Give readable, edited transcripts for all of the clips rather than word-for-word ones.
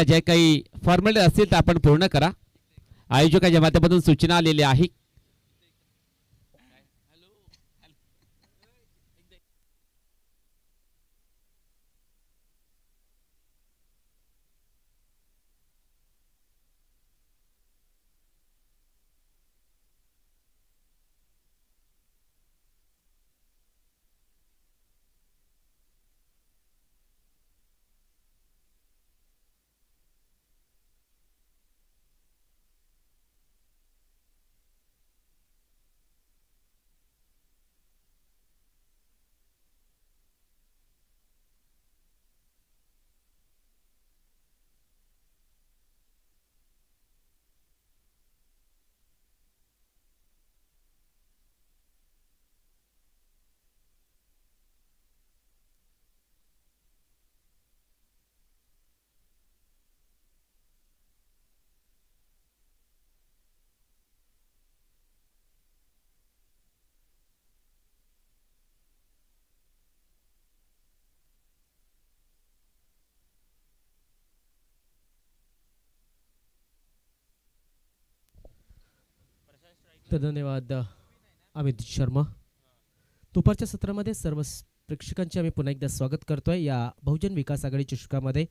जे काही फॉर्मॅलिटी असतील ते आपण पूर्ण करा. आयोजकाच्या माध्यमातून सूचना आलेल्या आहे. तर धन्यवाद अमित शर्मा. दुपारच्या सत्रामध्ये सर्व प्रेक्षकांचे आम्ही पुन्हा एकदा स्वागत करतोय या बहुजन विकास आघाडी चषकामध्ये.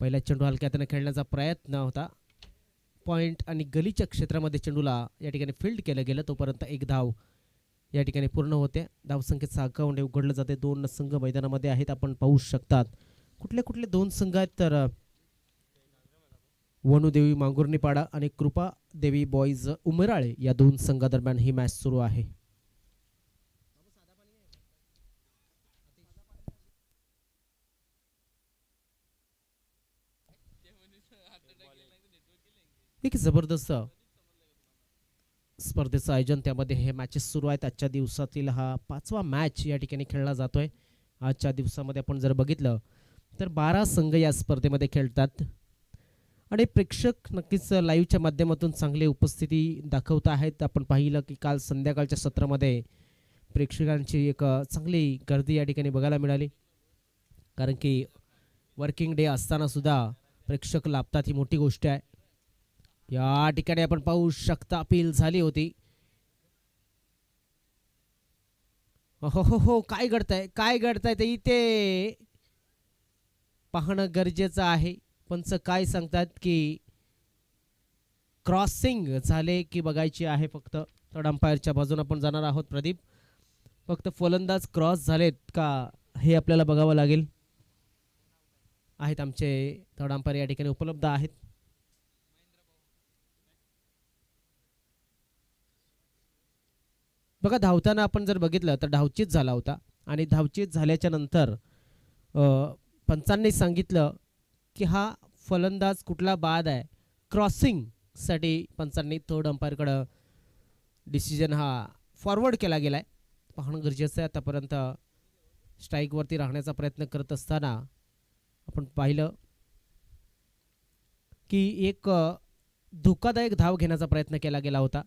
पहिला चेंडू हलक्यात खेळण्याचा प्रयत्न होता. पॉइंट आणि गलीच्या क्षेत्रामध्ये चेंडूला या ठिकाणी फील्ड केलं गेलं. तोपर्यंत एक धाव या ठिकाणी पूर्ण होते. धावसंख्येचा अकाउंट उघडलं जाते. 2 संघ मैदानामध्ये आहेत. आपण पाहू शकतात कुठले कुठले 2 संघ आहेत. तर वनुदेवी मांगुर्नीपाडा आणि कृपा देवी बॉईज उमराळे या 2 संघादरम्यान ही मॅच सुरू आहे. एक जबरदस्त स्पर्धेचं आयोजन त्यामध्ये हे मॅचेस सुरू आहेत. आजच्या दिवसातील हा 5वा मॅच या ठिकाणी खेळला जातोय. आजच्या दिवसामध्ये आपण जर बघितलं तर 12 संघ या स्पर्धेमध्ये खेळतात आणि प्रेक्षक नक्कीच लाईव्हच्या माध्यमातून चांगली उपस्थिती दाखवत आहेत. आपण पाहिलं की काल संध्याकाळच्या सत्रामध्ये प्रेक्षकांची एक चांगली गर्दी या ठिकाणी बघायला मिळाली. कारण की वर्किंग डे असताना सुद्धा प्रेक्षक लाभतात ही मोठी गोष्ट आहे. या ठिकाणी आपण पाहू शकता अपील झाली होती. हो हो हो काय घडतंय ते इथे पाहणं गरजेचं आहे. पंच काय सांगतात की क्रॉसिंग झाले की बघायची आहे. फक्त थर्ड अंपायरच्या बाजूने आपण जाणार आहोत. प्रदीप, फक्त फलंदाज क्रॉस झालेत का हे आपल्याला बघावं लागेल. आहेत आमचे थर्ड अंपायर या ठिकाणी उपलब्ध आहेत. बघा धावताना आपण जर बघितलं तर धावचीत झाला होता आणि धावचीत झाल्याच्या नंतर पंचांनी सांगितलं की हा फलंदाज कुठला बाद आहे. क्रॉसिंगसाठी पंचांनी थर्ड अंपायरकडं डिसिजन हा फॉरवर्ड केला गेला आहे. पाहणं गरजेचं आहे. आतापर्यंत स्ट्राईकवरती राहण्याचा प्रयत्न करत असताना आपण पाहिलं की एक धोकादायक धाव घेण्याचा प्रयत्न केला गेला होता.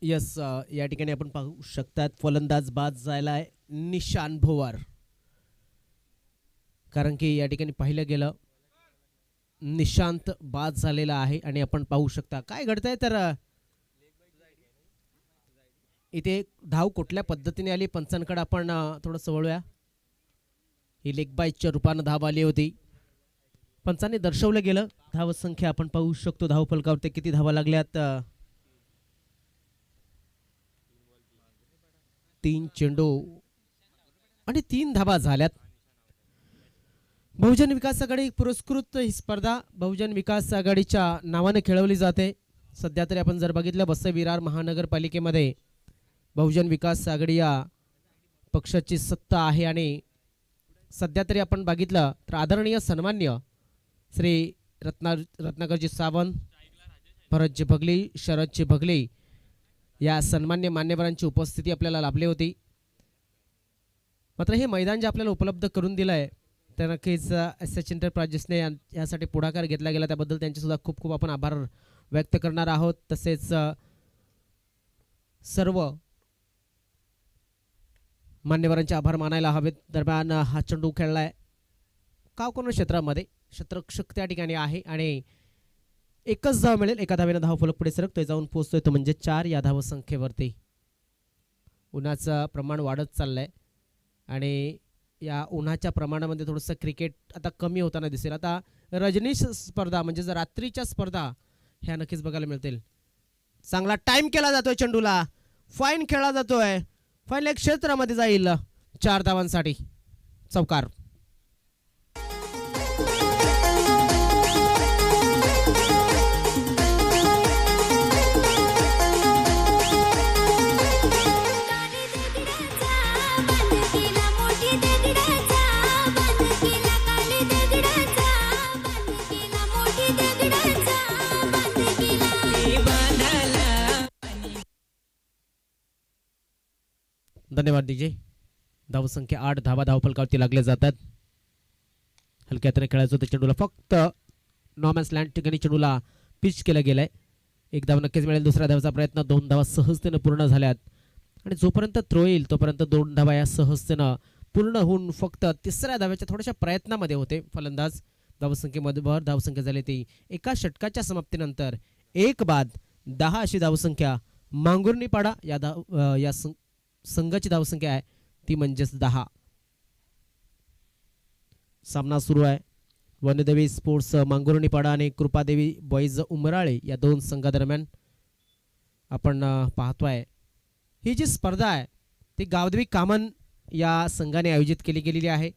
यस, या ठिकाणी आपण पाहू शकतात फलंदाज बाद झाला आहे निशान भोवार. कारण की या ठिकाणी पाहिलं गेलं निशांत बाद झालेला आहे आणि आपण पाहू शकता काय घडतंय. तर इथे धाव कुठल्या पद्धतीने आली पंचांकडे आपण थोडंसं वळूया. ही लेग बायच्या रूपानं धाव आली होती. पंचांनी दर्शवलं गेलं धाव संख्या आपण पाहू शकतो. धाव फलकावरती किती धावा लागल्यात. 3 चेंडू आणि 3 धावा झाल्यात. बहुजन विकास आघाडी पुरस्कृत ही स्पर्धा बहुजन विकास आघाडीच्या नावाने खेळवली जाते. सध्या तरी आपण जर बघितलं वसई विरार महानगरपालिकेमध्ये बहुजन विकास आघाडी या पक्षाची सत्ता आहे आणि सध्या तरी आपण बघितलं तर आदरणीय सन्मान्य श्री रत्नाकरजी सावंत, भरतजी भगली, शरदजी भगली या सन्मान्य मान्यवरांची उपस्थिती आपल्याला लाभली होती. मात्र हे मैदान जे आपल्याला उपलब्ध करून दिलं आहे तर नक्कीच एस एंटरप्राइजेसने यासाठी पुढाकार घेतला गेला, त्याबद्दल त्यांचेसुद्धा खूप खूप आपण आभार व्यक्त करणार आहोत. तसेच सर्व मान्यवरांचे आभार मानायला हवेत. दरम्यान हा चेंडू खेळलाय कावकोन क्षेत्रामध्ये, क्षेत्ररक्षक त्या ठिकाणी आहे आणि एकच धाव मिळेल. एका धावेनं धाव फलक पुढे सरकतोय, जाऊन पोहोचतोय तो म्हणजे 4 या धावसंख्येवरती. उन्हाचं प्रमाण वाढत चाललंय आणि या उन्हाच्या प्रमाणामध्ये थोडंसं क्रिकेट आता कमी होताना दिसेल. आता रजनीश स्पर्धा म्हणजे जर रात्रीच्या स्पर्धा ह्या नक्कीच बघायला मिळतील. चांगला टाइम केला जातोय चेंडूला, फाईन खेळला जातोय, फाईन एक क्षेत्रामध्ये जाईल 4 धावांसाठी. चौकार. धन्यवाद डीजे. धावसंख्या 8 धावा धावफलकावरती लागले जातात. हलक्या हाताने खेळायचं होतं चेंडूला, फक्त नॉमॅन्स लँड ठिकाणी चेंडूला पिच केलं गेलंय. एक धाव नक्कीच मिळेल. दुसऱ्या धावाचा प्रयत्न, 2 धावा सहजतेनं पूर्ण झाल्यात आणि जोपर्यंत थ्रो येईल तोपर्यंत 2 धावा या सहजतेनं पूर्ण होऊन फक्त तिसऱ्या धाव्याच्या थोड्याशा प्रयत्नामध्ये होते फलंदाज. धावसंख्येमध्ये भर धावसंख्या झाली ती एका षटकाच्या समाप्तीनंतर 1 बाद 10 अशी धावसंख्या मांगुर्णीपाडा या संघाची धावसंख्या आहे ती म्हणजेच 10. सामना सुरू आहे. वनदेवी स्पोर्ट्स मांगुर्णीपाडा आणि कृपादेवी बॉईज उमराळे या 2 संघादरम्यान आपण पाहतोय. ही जी स्पर्धा आहे ती गावदेवी कामन या संघाने आयोजित केली गेलेली आहे,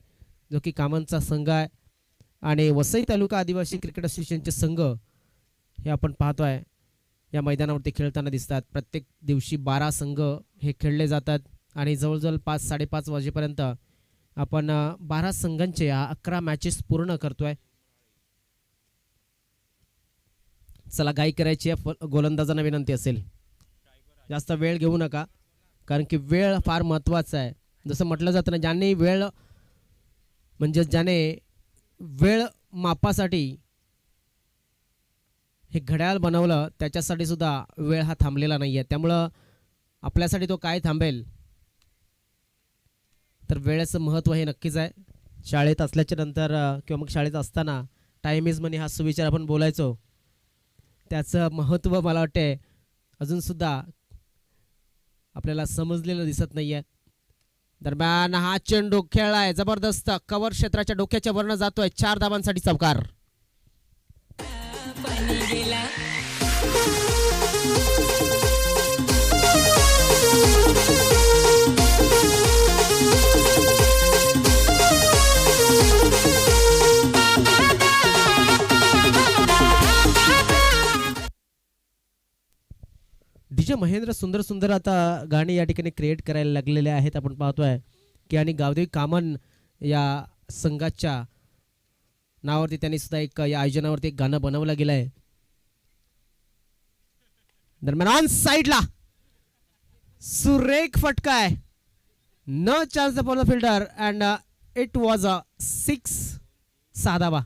जो की कामनचा संघ आहे आणि वसई तालुका आदिवासी क्रिकेट असोसिएशनचे संघ हे आपण पाहतोय या मैदानावरती खेळताना दिसतात. प्रत्येक दिवशी 12 संघ हे खेळले जातात आणि जवळजवळ 5-5:30 वाजेपर्यंत आपण 12 संघांचे 11 मॅचेस पूर्ण करतोय. चला गाई करायची गोलंदाजांना विनंती असेल जास्त वेळ घेऊ नका, कारण की वेळ फार महत्त्वाचा आहे. जसं म्हटलं जातं ना, ज्याने वेळ म्हणजे ज्याने वेळ मापासाठी हे घड्याळ बनवलं त्याच्यासाठी सुद्धा वेळ हा थांबलेला नाही आहे. त्यामुळं आपल्यासाठी तो काय थांबेल, तर वेळेचं महत्त्व हे नक्कीच आहे. शाळेत असल्याच्या नंतर किंवा मग शाळेत असताना टाईम इज मनी हा सुविचार आपण बोलायचो, त्याचं महत्त्व मला वाटते अजूनसुद्धा आपल्याला समजलेलं दिसत नाही आहे. दरम्यान हा चेंडू खेळलाय जबरदस्त, कव्हर क्षेत्राच्या डोक्याच्या वरनं जातोय. 4 धावांसाठी चौकार. डीजे महेंद्र सुंदर सुंदर आता गाणी या ठिकाणी क्रिएट करायला लागलेले आहेत. आपण पाहतोय की आणि गावदेवी कामन या संघाच्या नावावरती त्यांनी सुद्धा एक या आयोजनावरती एक गाणं बनवलं गेलं आहे. दरम्यान ऑन साइडला सुरेख फटका आहे, no chance for the fielder and it was a 6 धावा.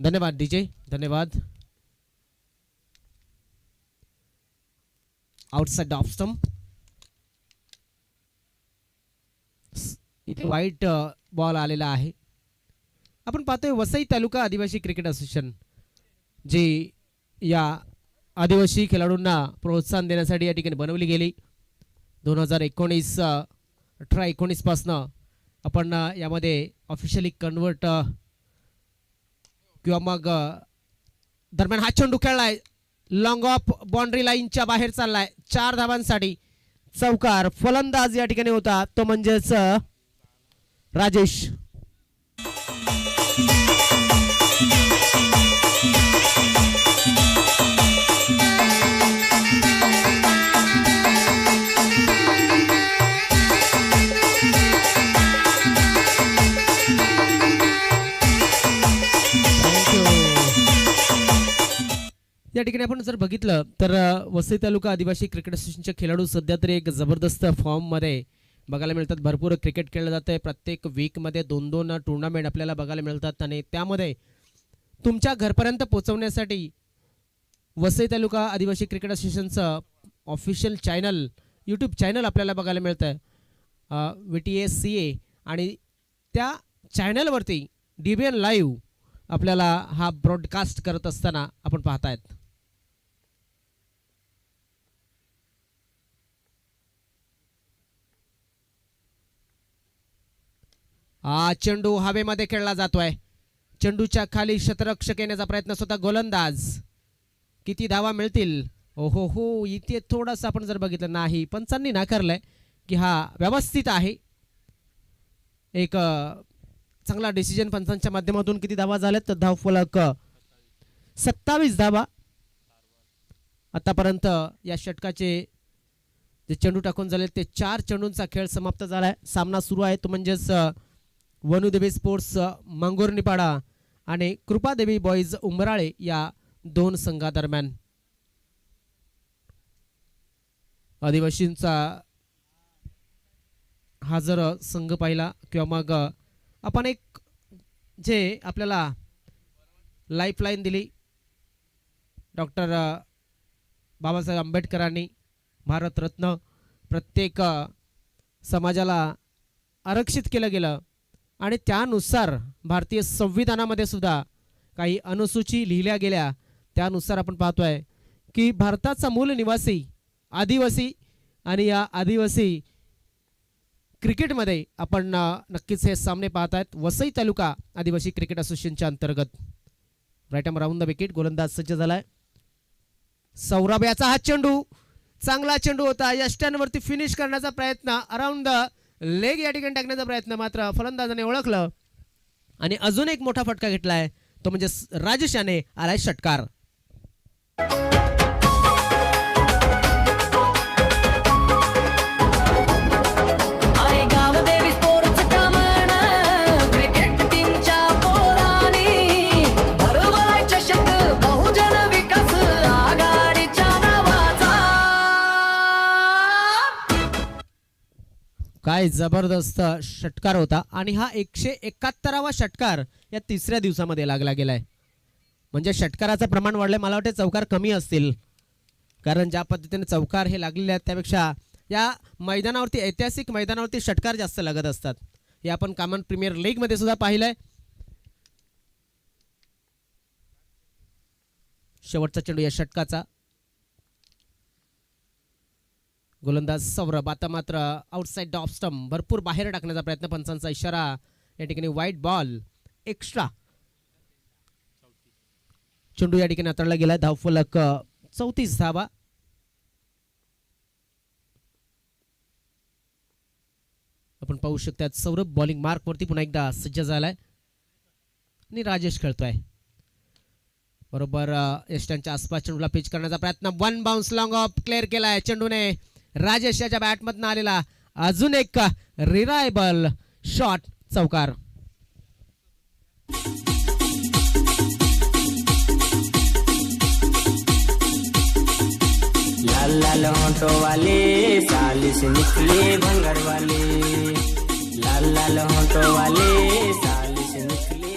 धन्यवाद डीजे, धन्यवाद. आउटसाइड ऑफ स्टंप, इथे वाईट बॉल आलेला आहे. आपण पाहतोय वसई तालुका आदिवासी क्रिकेट असोसिएशन जी या आदिवासी खेळाडूंना प्रोत्साहन देण्यासाठी या ठिकाणी बनवली गेली. 2019 18-19 पासनं आपण यामध्ये ऑफिशियली कन्वर्ट किंवा मग दरम्यान हा चेंडू खेळलाय लॉंग ऑफ बाउंड्री लाईनच्या बाहेर चाललाय 4 धावांसाठी चौकार. फलंदाज या ठिकाणी होता तो म्हणजेच राजेश. या ठिकाणी आपण जर बघितलं तर वसई तालुका आदिवासी क्रिकेट असोसिएशनचे खेळाडू सध्या तरी एक जबरदस्त फॉर्ममध्ये बघायला मिळतात. भरपूर क्रिकेट खेळलं जातं आहे. प्रत्येक वीकमध्ये 2-2 टुर्नामेंट आपल्याला बघायला मिळतात आणि त्यामध्ये तुमच्या घरपर्यंत पोहोचवण्यासाठी वसई तालुका आदिवासी क्रिकेट असोसिएशनचं ऑफिशियल चॅनल यूट्यूब चॅनल आपल्याला बघायला मिळतं आहे VTACA आणि त्या चॅनलवरती DBN लाईव्ह आपल्याला हा ब्रॉडकास्ट करत असताना आपण पाहतायत. हा चेंडू हवेमध्ये खेळला जातोय. चेंडूच्या खाली शतरक्षक येण्याचा प्रयत्न स्वतः गोलंदाज. किती धावा मिळतील? ओहो हो, इथे थोडंसं आपण जर बघितलं नाही पंचांनी नाकारलंय की हा व्यवस्थित आहे. एक चांगला डिसिजन पंचांच्या माध्यमातून. किती धावा झाल्यात? धावफलक 27 धावा आतापर्यंत या षटकाचे जे चेंडू टाकून झाले ते 4 चेंडूंचा खेळ समाप्त झालाय. सामना सुरू आहे तो म्हणजेच वनुदेवी स्पोर्ट्स मांगुर्णीपाडा आणि कृपादेवी बॉईज उंबराळे या 2 संघादरम्यान. आदिवासींचा हा जर संघ पाहिला किंवा मग आपण एक जे आपल्याला लाईफलाईन दिली डॉक्टर बाबासाहेब आंबेडकरांनी भारतरत्न प्रत्येक समाजाला आरक्षित केलं गेलं आणि त्यानुसार भारतीय संविधानामध्ये सुद्धा काही अनुसूची लिहिल्या गेल्या. त्यानुसार आपण पाहतोय की भारताचा मूल निवासी आदिवासी आणि या आदिवासी क्रिकेटमध्ये आपण नक्कीच हे सामने पाहत आहेत. वसई तालुका आदिवासी क्रिकेट असोसिएशनच्या अंतर्गत. Right arm round the wicket. गोलंदाज सज्ज झालाय. सौरभ याचा हा चेंडू चांगला चेंडू होता. यष्ट्यांवरती फिनिश करण्याचा प्रयत्न अराउंड द लेग या ठिकाणी टाकण्याचा प्रयत्न मात्र फलंदाजाने ओळखलं आणि अजून एक मोठा फटका घेतलाय तो म्हणजे राजेश याने आलाय षटकार. काय जबरदस्त षटकार होता आणि हा 171वा षटकार या 3ऱ्या दिवसामध्ये लागला गेलाय. म्हणजे षटकाराचं प्रमाण वाढलंय. मला वाटतं चौकार कमी असतील कारण ज्या पद्धतीने चौकार हे लागलेले आहेत त्यापेक्षा या मैदानावरती ऐतिहासिक मैदानावरती षटकार जास्त लागत असतात. हे आपण कॉमन प्रीमियर लीग मध्ये सुद्धा पाहिलंय. शेवटचा चेंडू या षटकाचा. गोलंदाज सौरभ आता मात्र आउटसाइड ऑफ स्टंप भरपूर बाहेर टाकण्याचा प्रयत्न. पंचांचा इशारा या ठिकाणी वाईट बॉल एक्स्ट्रा. चेंडू या ठिकाणी हाताळला गेलाय. धावफलक 34 धावा. आपण पाहू शकतात सौरभ बॉलिंग मार्क वरती पुन्हा एकदा सज्ज झालाय आणि राजेश खेळतोय बरोबर. यष्ट्यांच्या आसपास चेंडूला पिच करण्याचा प्रयत्न. 1 बाउन्स लॉंग ऑफ क्लिअर केलाय चेंडूने. राजेश याच्या बॅटमधून आलेला अजून एक रिलायबल शॉट चौकार. लाल लाल होंठों वाले साली से निकले भंगर वाले. लाल लाल होंठों वाले साली से निकले.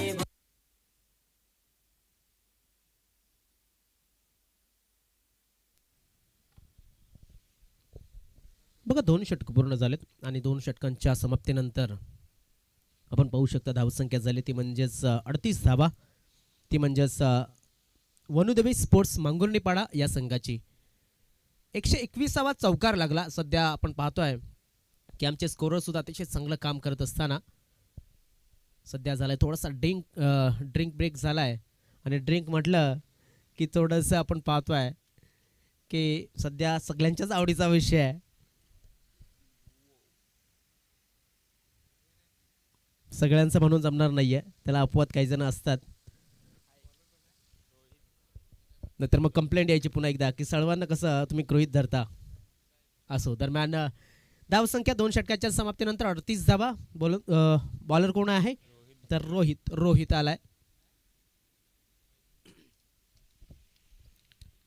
बघा 2 षटक पूर्ण झालेत आणि 2 षटकांच्या समाप्तीनंतर आपण पाहू शकता धावसंख्या झाली ती म्हणजेच 38 धावा. ती म्हणजेच वनुदेवी स्पोर्ट्स मांगुर्णीपाडा या संघाची. 121वा चौकार लागला. सध्या आपण पाहतोय की आमचे स्कोरर सुद्धा अतिशय चांगलं काम करत असताना सध्या झालाय थोडासा ड्रिंक ब्रेक झालाय. आणि ड्रिंक म्हटलं की थोडंसं आपण पाहतोय की सध्या सगळ्यांच्याच आवडीचा विषय आहे. सगळ्यांचं म्हणून जमणार नाहीये, त्याला अपवाद काही जण असतात. नाहीतर मग कंप्लेंट यायची पुन्हा एकदा की सर्वांना कसं तुम्ही गृहीत धरता. असो, दरम्यान धावसंख्या 2 षटकाच्या समाप्तीनंतर 38 धावा. बॉलर कोण आहे तर रोहित आलाय.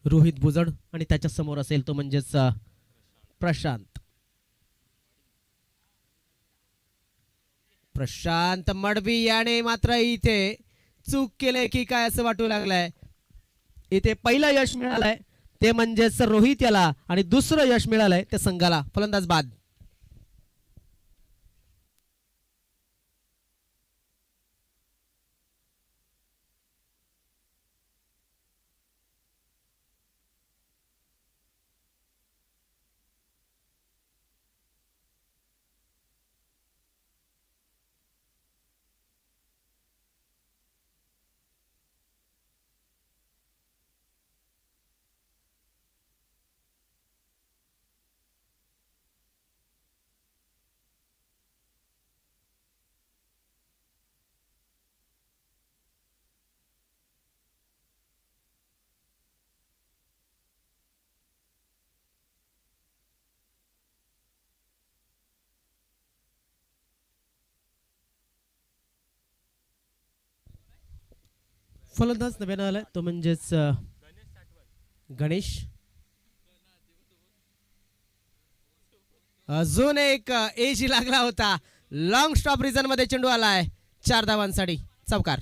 रोहित बुजड आणि त्याच्या समोर असेल तो म्हणजेच प्रशांत मडवी याने मात्र इथे चूक केलंय की काय असं वाटू लागलंय. इथे पहिलं यश मिळालंय ते म्हणजेच रोहित याला आणि दुसरं यश मिळालंय त्या संघाला. फलंदाज बाद. फलंदाज नव्यानं आलाय तो म्हणजेच गणेश. अजून एक एज लागला होता. लॉंग स्टॉप रिझन मध्ये चेंडू आलाय 4 धावांसाठी. चौकार.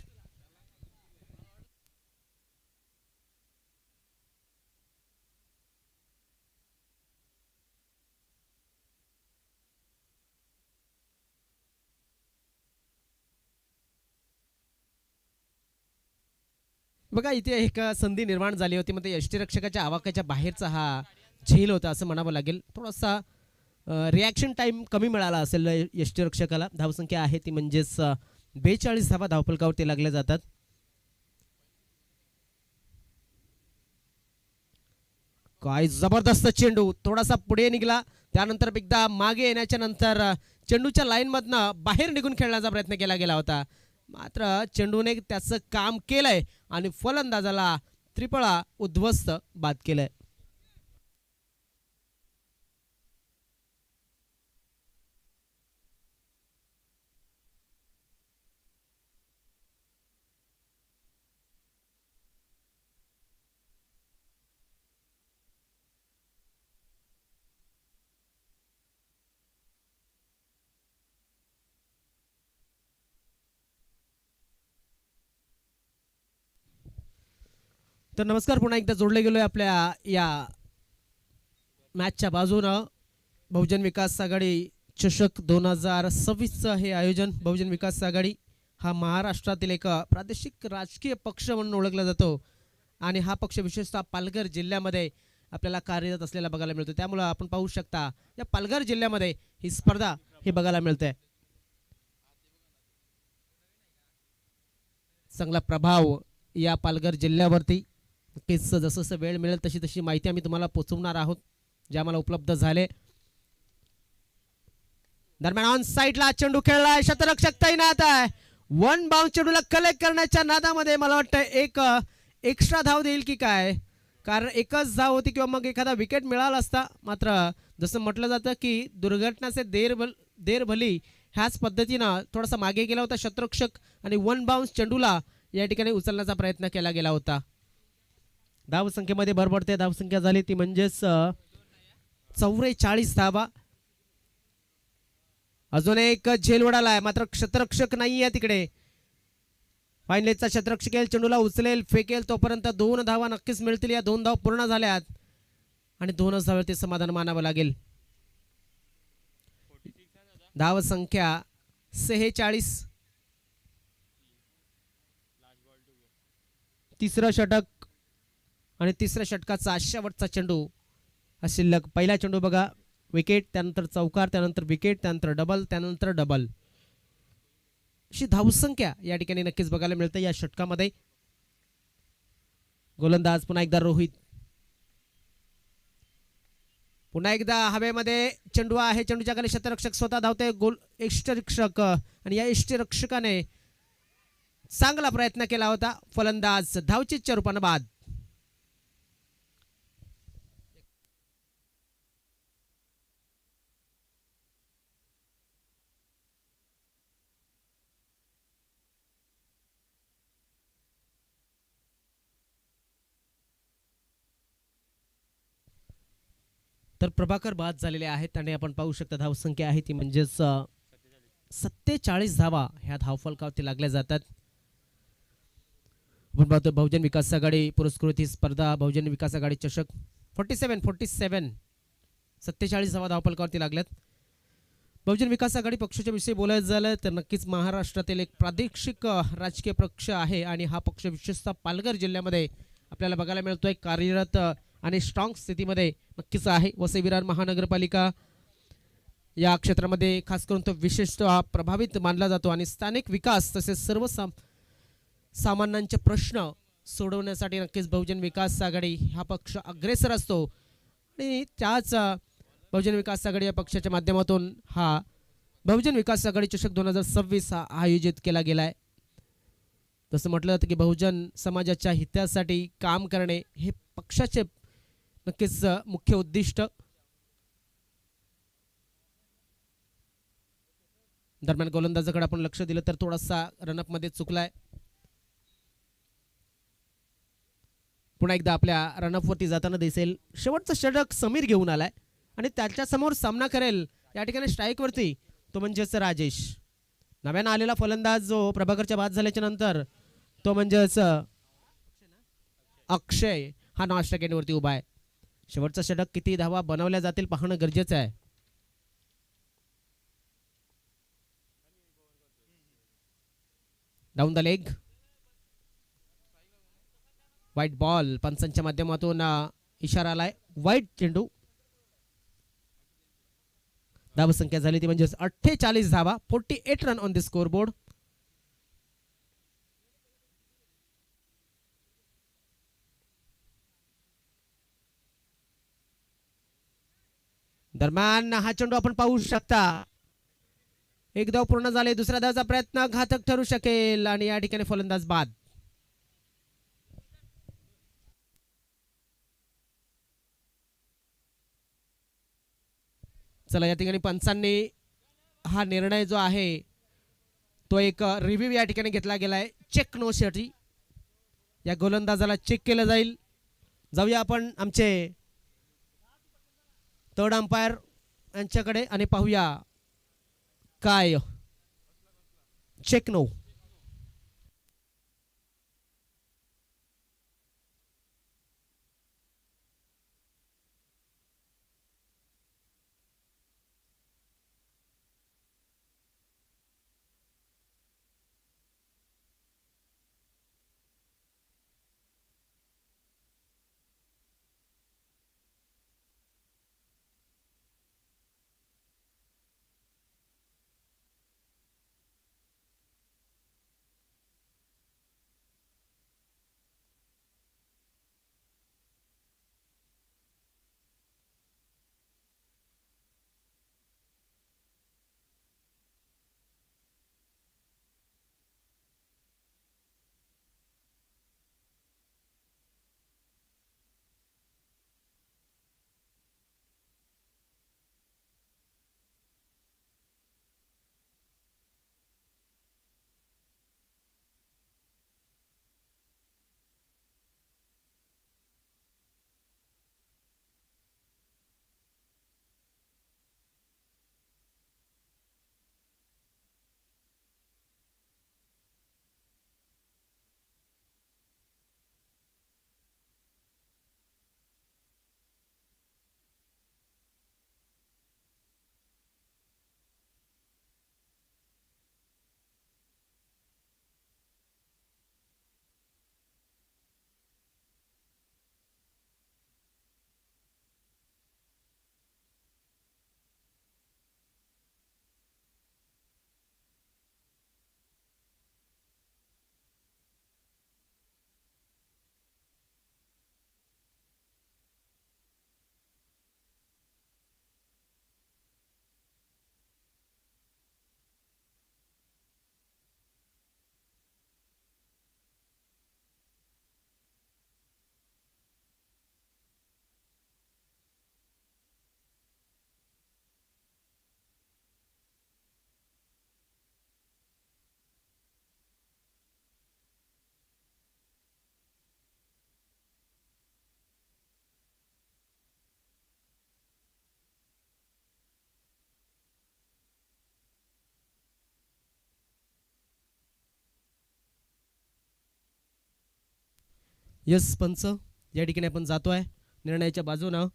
बघा इथे एक संधी निर्माण झाली होती. मग यष्टीरक्षकाच्या आवाक्याच्या बाहेरचा हा झेल होता असं म्हणावं लागेल. थोडासा रिॲक्शन टाइम कमी मिळाला असेल यष्टीरक्षकाला. धावसंख्या आहे ती म्हणजेच 42 धावा धावफलकावरती लागल्या जातात. काय जबरदस्त चेंडू. थोडासा पुढे निघाला त्यानंतर एकदा मागे येण्याच्या नंतर चेंडूच्या लाईन मधनं बाहेर निघून खेळण्याचा प्रयत्न केला गेला होता. मात्र चेंडूने त्याचं काम केलंय आणि फलंदाजाला त्रिफळा उद्ध्वस्त बाद केलंय. तर नमस्कार, पुन्हा एकदा जोडले गेलोय आपल्या या मॅचच्या बाजूनं. बहुजन विकास आघाडी चषक 2026चं हे आयोजन. बहुजन विकास आघाडी हा महाराष्ट्रातील एक प्रादेशिक राजकीय पक्ष म्हणून ओळखला जातो आणि हा पक्ष विशेषतः पालघर जिल्ह्यामध्ये आपल्याला कार्यरत असलेला बघायला मिळतो. त्यामुळे आपण पाहू शकता या पालघर जिल्ह्यामध्ये ही स्पर्धा हे बघायला मिळते. चांगला प्रभाव या पालघर जिल्ह्यावरती. नक्कीच जसं जसं वेळ मिळेल तशी तशी माहिती आम्ही तुम्हाला पोहोचवणार आहोत जे आम्हाला उपलब्ध झाले. दरम्यान ऑन साईडला चेंडू खेळलाय. शतरक्षक तैनात आहे. 1 बाउंस चेंडूला कलेक्ट करण्याच्या नादामध्ये मला वाटतं एक एक्स्ट्रा धाव देईल की काय, कारण एकच धाव होती किंवा मग एखादा विकेट मिळाला असता. मात्र जसं म्हटलं जातं की दुर्घटनाचे देर भली ह्याच पद्धतीनं थोडासा मागे गेला होता शतरक्षक आणि 1 बाउंस चेंडूला या ठिकाणी उचलण्याचा प्रयत्न केला गेला होता. धावसंख्येमध्ये भर पडते. धावसंख्या झाली ती म्हणजेच 44 धावा. अजून एक झेल उडाला आहे मात्र क्षेत्ररक्षक नाही आहे तिकडे. फायनलचा क्षेत्ररक्षक येईल, चेंडूला उचलेल, फेकेल, तोपर्यंत 2 धावा नक्कीच मिळतील. या 2 धावा पूर्ण झाल्यात आणि 2च धावावरती समाधान मानावं लागेल. धावसंख्या 46. तिसरं षटक आणि तिसऱ्या षटकाचा शेवटचा चेंडू. शिल्लक पहिला चेंडू बघा विकेट, त्यानंतर चौकार, त्यानंतर विकेट, त्यानंतर डबल, त्यानंतर डबल. अशी धावसंख्या या ठिकाणी नक्कीच बघायला मिळते या षटकामध्ये. गोलंदाज पुन्हा एकदा रोहित. पुन्हा एकदा हवेमध्ये चेंडू आहे, चेंडूच्या खाली क्षेत्ररक्षक स्वतः धावते. गोल यष्टिरक्षक आणि या यष्टिरक्षकाने चांगला प्रयत्न केला होता. फलंदाज धावचीच्या रूपाने बाद. तर प्रभाकर बाद झालेले आहेत आणि आपण पाहू शकता धावसंख्या आहे ती म्हणजेच 47 धावा ह्या धावफलकावरती लागल्या जातात. आपण पाहतो बहुजन विकास आघाडी पुरस्कृत ही स्पर्धा बहुजन विकास आघाडी चषक 47 धावा धावफलकावरती लागल्यात. बहुजन विकास आघाडी पक्षाच्या विषयी बोलायचं झालं तर नक्कीच महाराष्ट्रातील एक प्रादेशिक राजकीय पक्ष आहे आणि हा पक्ष विशेषतः पालघर जिल्ह्यामध्ये आपल्याला बघायला मिळतोय कार्यरत आणि स्ट्रॉंग स्थितीमध्ये नक्कीच आहे. वसई विरार महानगरपालिका या क्षेत्रामध्ये खास करून तो विशेषतः प्रभावित मानला जातो आणि स्थानिक विकास तसेच सर्व सामान्यांचे प्रश्न सोडवण्यासाठी नक्कीच बहुजन विकास आघाडी हा पक्ष अग्रेसर असतो आणि त्याच बहुजन विकास आघाडी या पक्षाच्या माध्यमातून हा बहुजन विकास आघाडी चषक 2026 हा आयोजित केला गेला आहे. तसं म्हटलं जातं की बहुजन समाजाच्या हितासाठी काम करणे हे पक्षाचे नक्कीच मुख्य उद्दिष्ट. दरम्यान गोलंदाजाकडे आपण लक्ष दिलं तर थोडासा रनअप मध्ये चुकलाय. पुन्हा एकदा आपल्या रनअप वरती जाताना दिसेल. शेवटचा षटक समीर घेऊन आलाय आणि त्याच्या समोर सामना करेल या ठिकाणी स्ट्राईक वरती तो म्हणजेच राजेश. नव्यानं आलेला फलंदाज जो प्रभाकरच्या बाद झाल्याच्या नंतर तो म्हणजेच अक्षय हा नॉन स्ट्राईक वरती उभा आहे. शेवटचा षटक किती धावा बनवल्या जातील पाहणं गरजेचं आहे. Down the leg, white ball. पंचांच्या माध्यमातून इशारा आलाय व्हाईट चेंडू. धावसंख्या झाली ती म्हणजे 48 धावा, 48 run on the score board. दरम्यान हा चेंडू आपण पाहू शकता. एक धाव पूर्ण झाले. दुसऱ्या धावचा प्रयत्न घातक ठरू शकेल आणि या ठिकाणी फलंदाज बाद. चला या ठिकाणी पंचांनी हा निर्णय जो आहे तो एक रिव्ह्यू या ठिकाणी घेतला गेलाय चेक नो साठी. या गोलंदाजाला चेक केलं जाईल. जाऊया आपण आमचे थर्ड अंपायर यांच्याकडे आणि पाहूया काय चेक नो. यस पंच, या ठिकाणी आपण जातोय निर्णयाच्या बाजूनं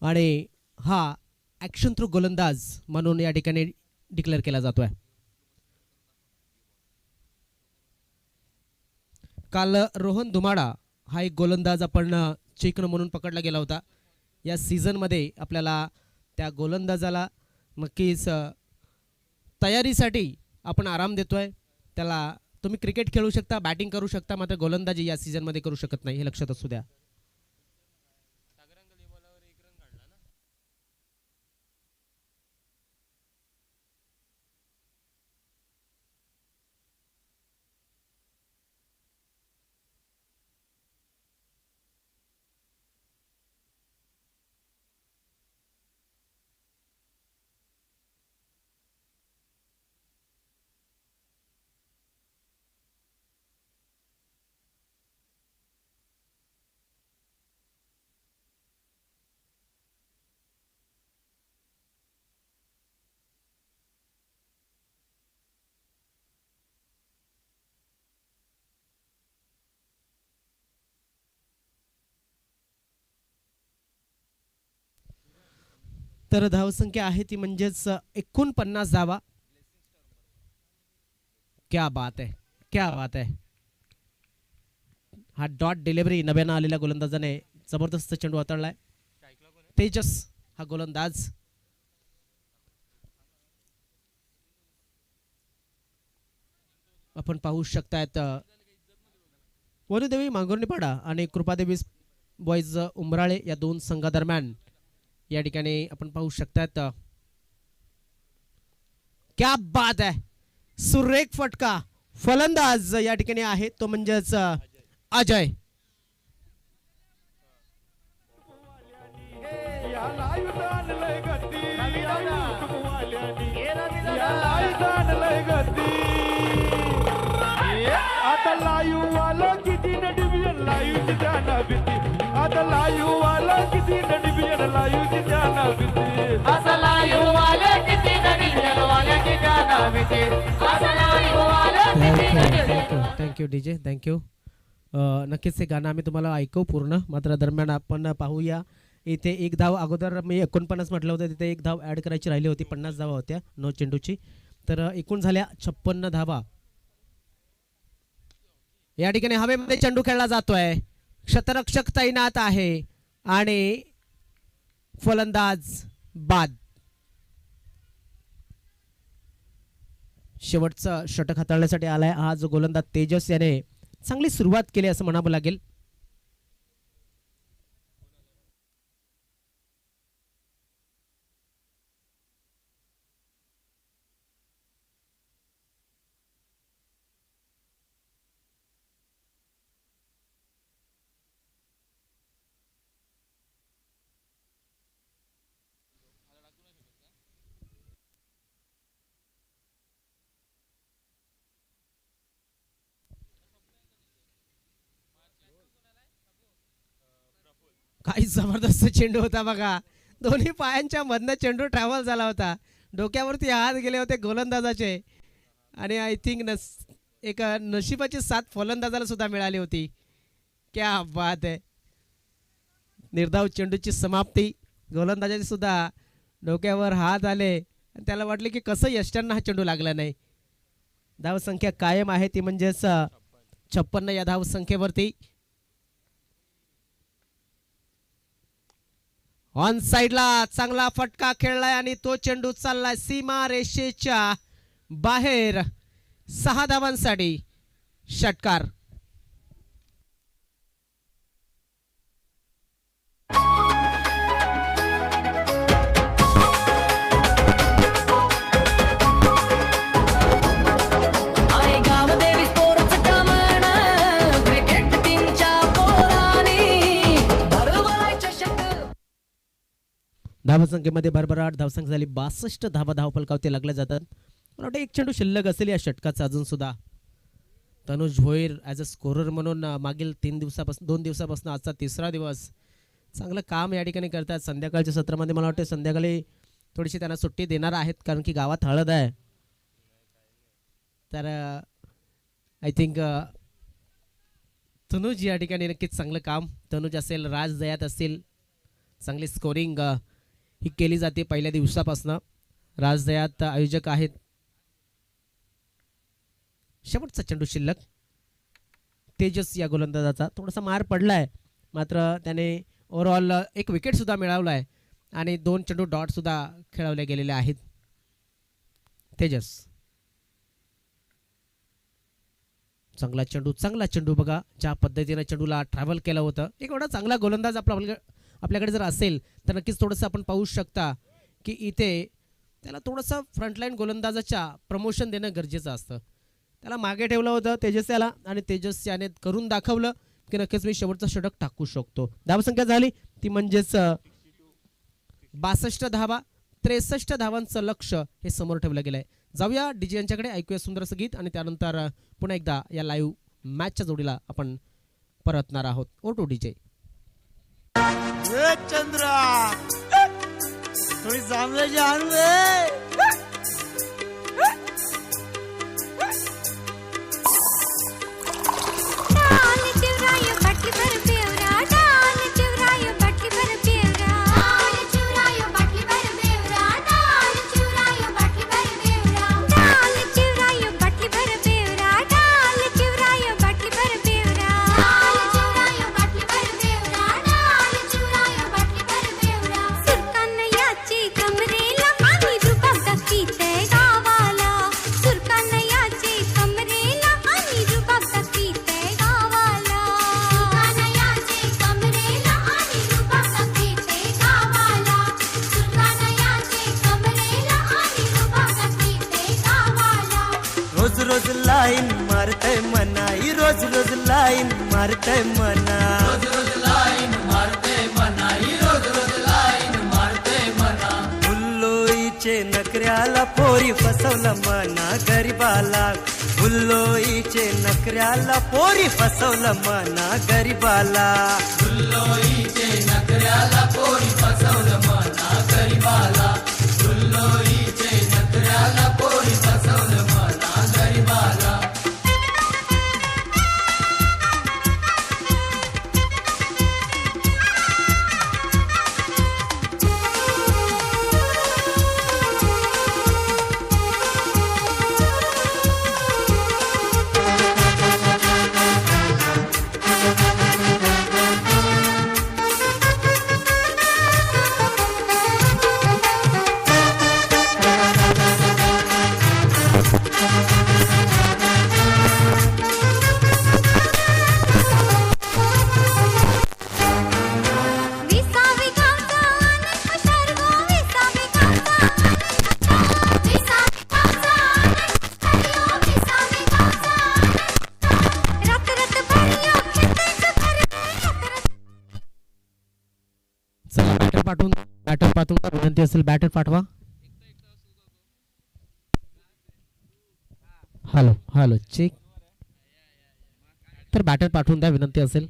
आणि हा ॲक्शन थ्रू गोलंदाज म्हणून या ठिकाणी डिक्लेअर केला जातोय. काल रोहन धुमाडा हा एक गोलंदाज आपण चिकन म्हणून पकडला गेला होता. या सीझनमध्ये आपल्याला त्या गोलंदाजाला नक्कीच तयारीसाठी आपण आराम देतोय. त्याला तुम्ही क्रिकेट खेळू शकता, बॅटिंग करू शकता, मात्र गोलंदाजी या सीझनमध्ये करू शकत नाही, हे लक्षात असू द्या. तर धावसंख्या आहे ती म्हणजेच 49 धावा. क्या बात आहे, क्या बात आहे. हा डॉट डिलिव्हरी नव्यानं आलेल्या गोलंदाजाने जबरदस्त चेंडू हाताळलाय. तेजस हा गोलंदाज. आपण पाहू शकतायत वनुदेवी मांगुर्णीपाडा आणि कृपादेवी बॉईज उमराळे या दोन संघादरम्यान या ठिकाणी आपण पाहू शकतात. क्या बात आहे, सुरेख फटका. फलंदाज या ठिकाणी आहे तो म्हणजेच अजय. आता लाईव्ह वाला किती डिव्हिजन लाईव्ह जाना भीती. आता लाईव्ह वाला किती डिव्हिजन लाईव्ह जाना भीती. आता लाईव्ह वाला किती डिव्हिजन वाल्याची जाना भीती. आता लाईव्ह वाला थँक्यू डीजे, थँक्यू. नक्कीच हे गाणं आम्ही तुम्हाला ऐकवू पूर्ण, मात्र दरम्यान आपण पाहूया. इथे एक धाव अगोदर मी 49 म्हटलं होतं, तिथे एक धाव ॲड करायची राहिली होती. 50 धावा होत्या 9 चेंडूची, तर एकूण झाल्या 56 धावा. या ठिकाणी हवेमध्ये चेंडू खेळला जातोय. क्षेत्ररक्षक तैनात आहे आणि फलंदाज बाद. शेवटचं षटक हाताळण्यासाठी आलाय हा जो गोलंदाज तेजस याने चांगली सुरुवात केली असं म्हणावं लागेल. काही जबरदस्त चेंडू होता बघा. दोन्ही पायांच्या मधनं चेंडू ट्रॅव्हल झाला होता. डोक्यावरती हात गेले होते गोलंदाजाचे आणि आय थिंक एक नशिबाची साथ फलंदाजाला सुद्धा मिळाली होती. क्या बात आहे. निर्धाव चेंडूची समाप्ती. गोलंदाजाचे सुद्धा डोक्यावर हात आले आणि त्याला वाटले की कसं यष्ट्यांना हा चेंडू लागला नाही. धावसंख्या कायम आहे ती म्हणजेच 56 या धावसंख्येवरती. ऑन साइडला चांगला फटका खेळलाय आणि तो चेंडू चाललाय सीमा रेषेच्या बाहेर. 6 धावांसाठी षटकार. धावसंख्येमध्ये भरभराट. धावसंख्या झाली 62 धावा धावफलकावरती लागल्या जातात. मला वाटतं एक चेंडू शिल्लक असेल या षटकाचा अजून सुद्धा. तनुज भोईर ॲज अ स्कोरर म्हणून मागील 2 दिवसापासून आजचा 3रा दिवस चांगलं काम या ठिकाणी करतात. संध्याकाळच्या सत्रामध्ये मला वाटतं संध्याकाळी थोडीशी त्यांना सुट्टी देणार आहेत कारण की गावात हळद आहे. तर आय थिंक तनुज या ठिकाणी नक्कीच चांगलं काम, तनुज असेल, राज दयात असेल, चांगली स्कोरिंग ही केली जाते पहिल्या दिवसापासून. राज दयात आयोजक आहेत. शेवटचा चेंडू शिल्लक. तेजस या गोलंदाजाचा थोडासा मार पडलाय, मात्र त्याने ओव्हरऑल एक विकेट सुद्धा मिळवला आहे आणि 2 चेंडू डॉट सुद्धा खेळवले गेलेले आहेत. तेजस चांगला चेंडू बघा ज्या पद्धतीने चेंडूला ट्रॅव्हल केलं होतं. एक एवढा चांगला गोलंदाज आपल्याकडे जर असेल तर नक्कीच थोडंसं आपण पाहू शकता की इथे त्याला थोडंसं फ्रंटलाईन गोलंदाजाच्या प्रमोशन देणं गरजेचं असतं. त्याला मागे ठेवलं होतं तेजस याला आणि तेजस याने करून दाखवलं की नक्कीच मी शेवटचं षटक टाकू शकतो. धावसंख्या झाली ती म्हणजेच 62 धावा, 63 धावांचं लक्ष हे समोर ठेवलं गेलंय. जाऊया डीजे यांच्याकडे, ऐकूया सुंदरसं गीत आणि त्यानंतर पुन्हा एकदा या लाईव्ह मॅचच्या जोडीला आपण परतणार आहोत. O two DJ. चंद्रा थोड़ी सामने जान रे. रोज लाईन मारतय मना, रोज रोज लाईन मारतय मना, रोज रोज लाईन मारतय मना, रोज रोज लाईन मारतय मना. हुल्लोईचे नखऱ्याला पोरी फसवलं मना गरीबाला, हुल्लोईचे नखऱ्याला पोरी फसवलं मना गरीबाला, हुल्लोईचे नखऱ्याला पोरी फसवलं मना गरीबाला, हुल्लोईचे नखऱ्याला पोरी फसवलं मना गरीबाला. बॅटर पाठवून विनंती असेल, बॅटर पाठवा. Hello check. तर बॅटर पाठवून द्या विनंती असेल.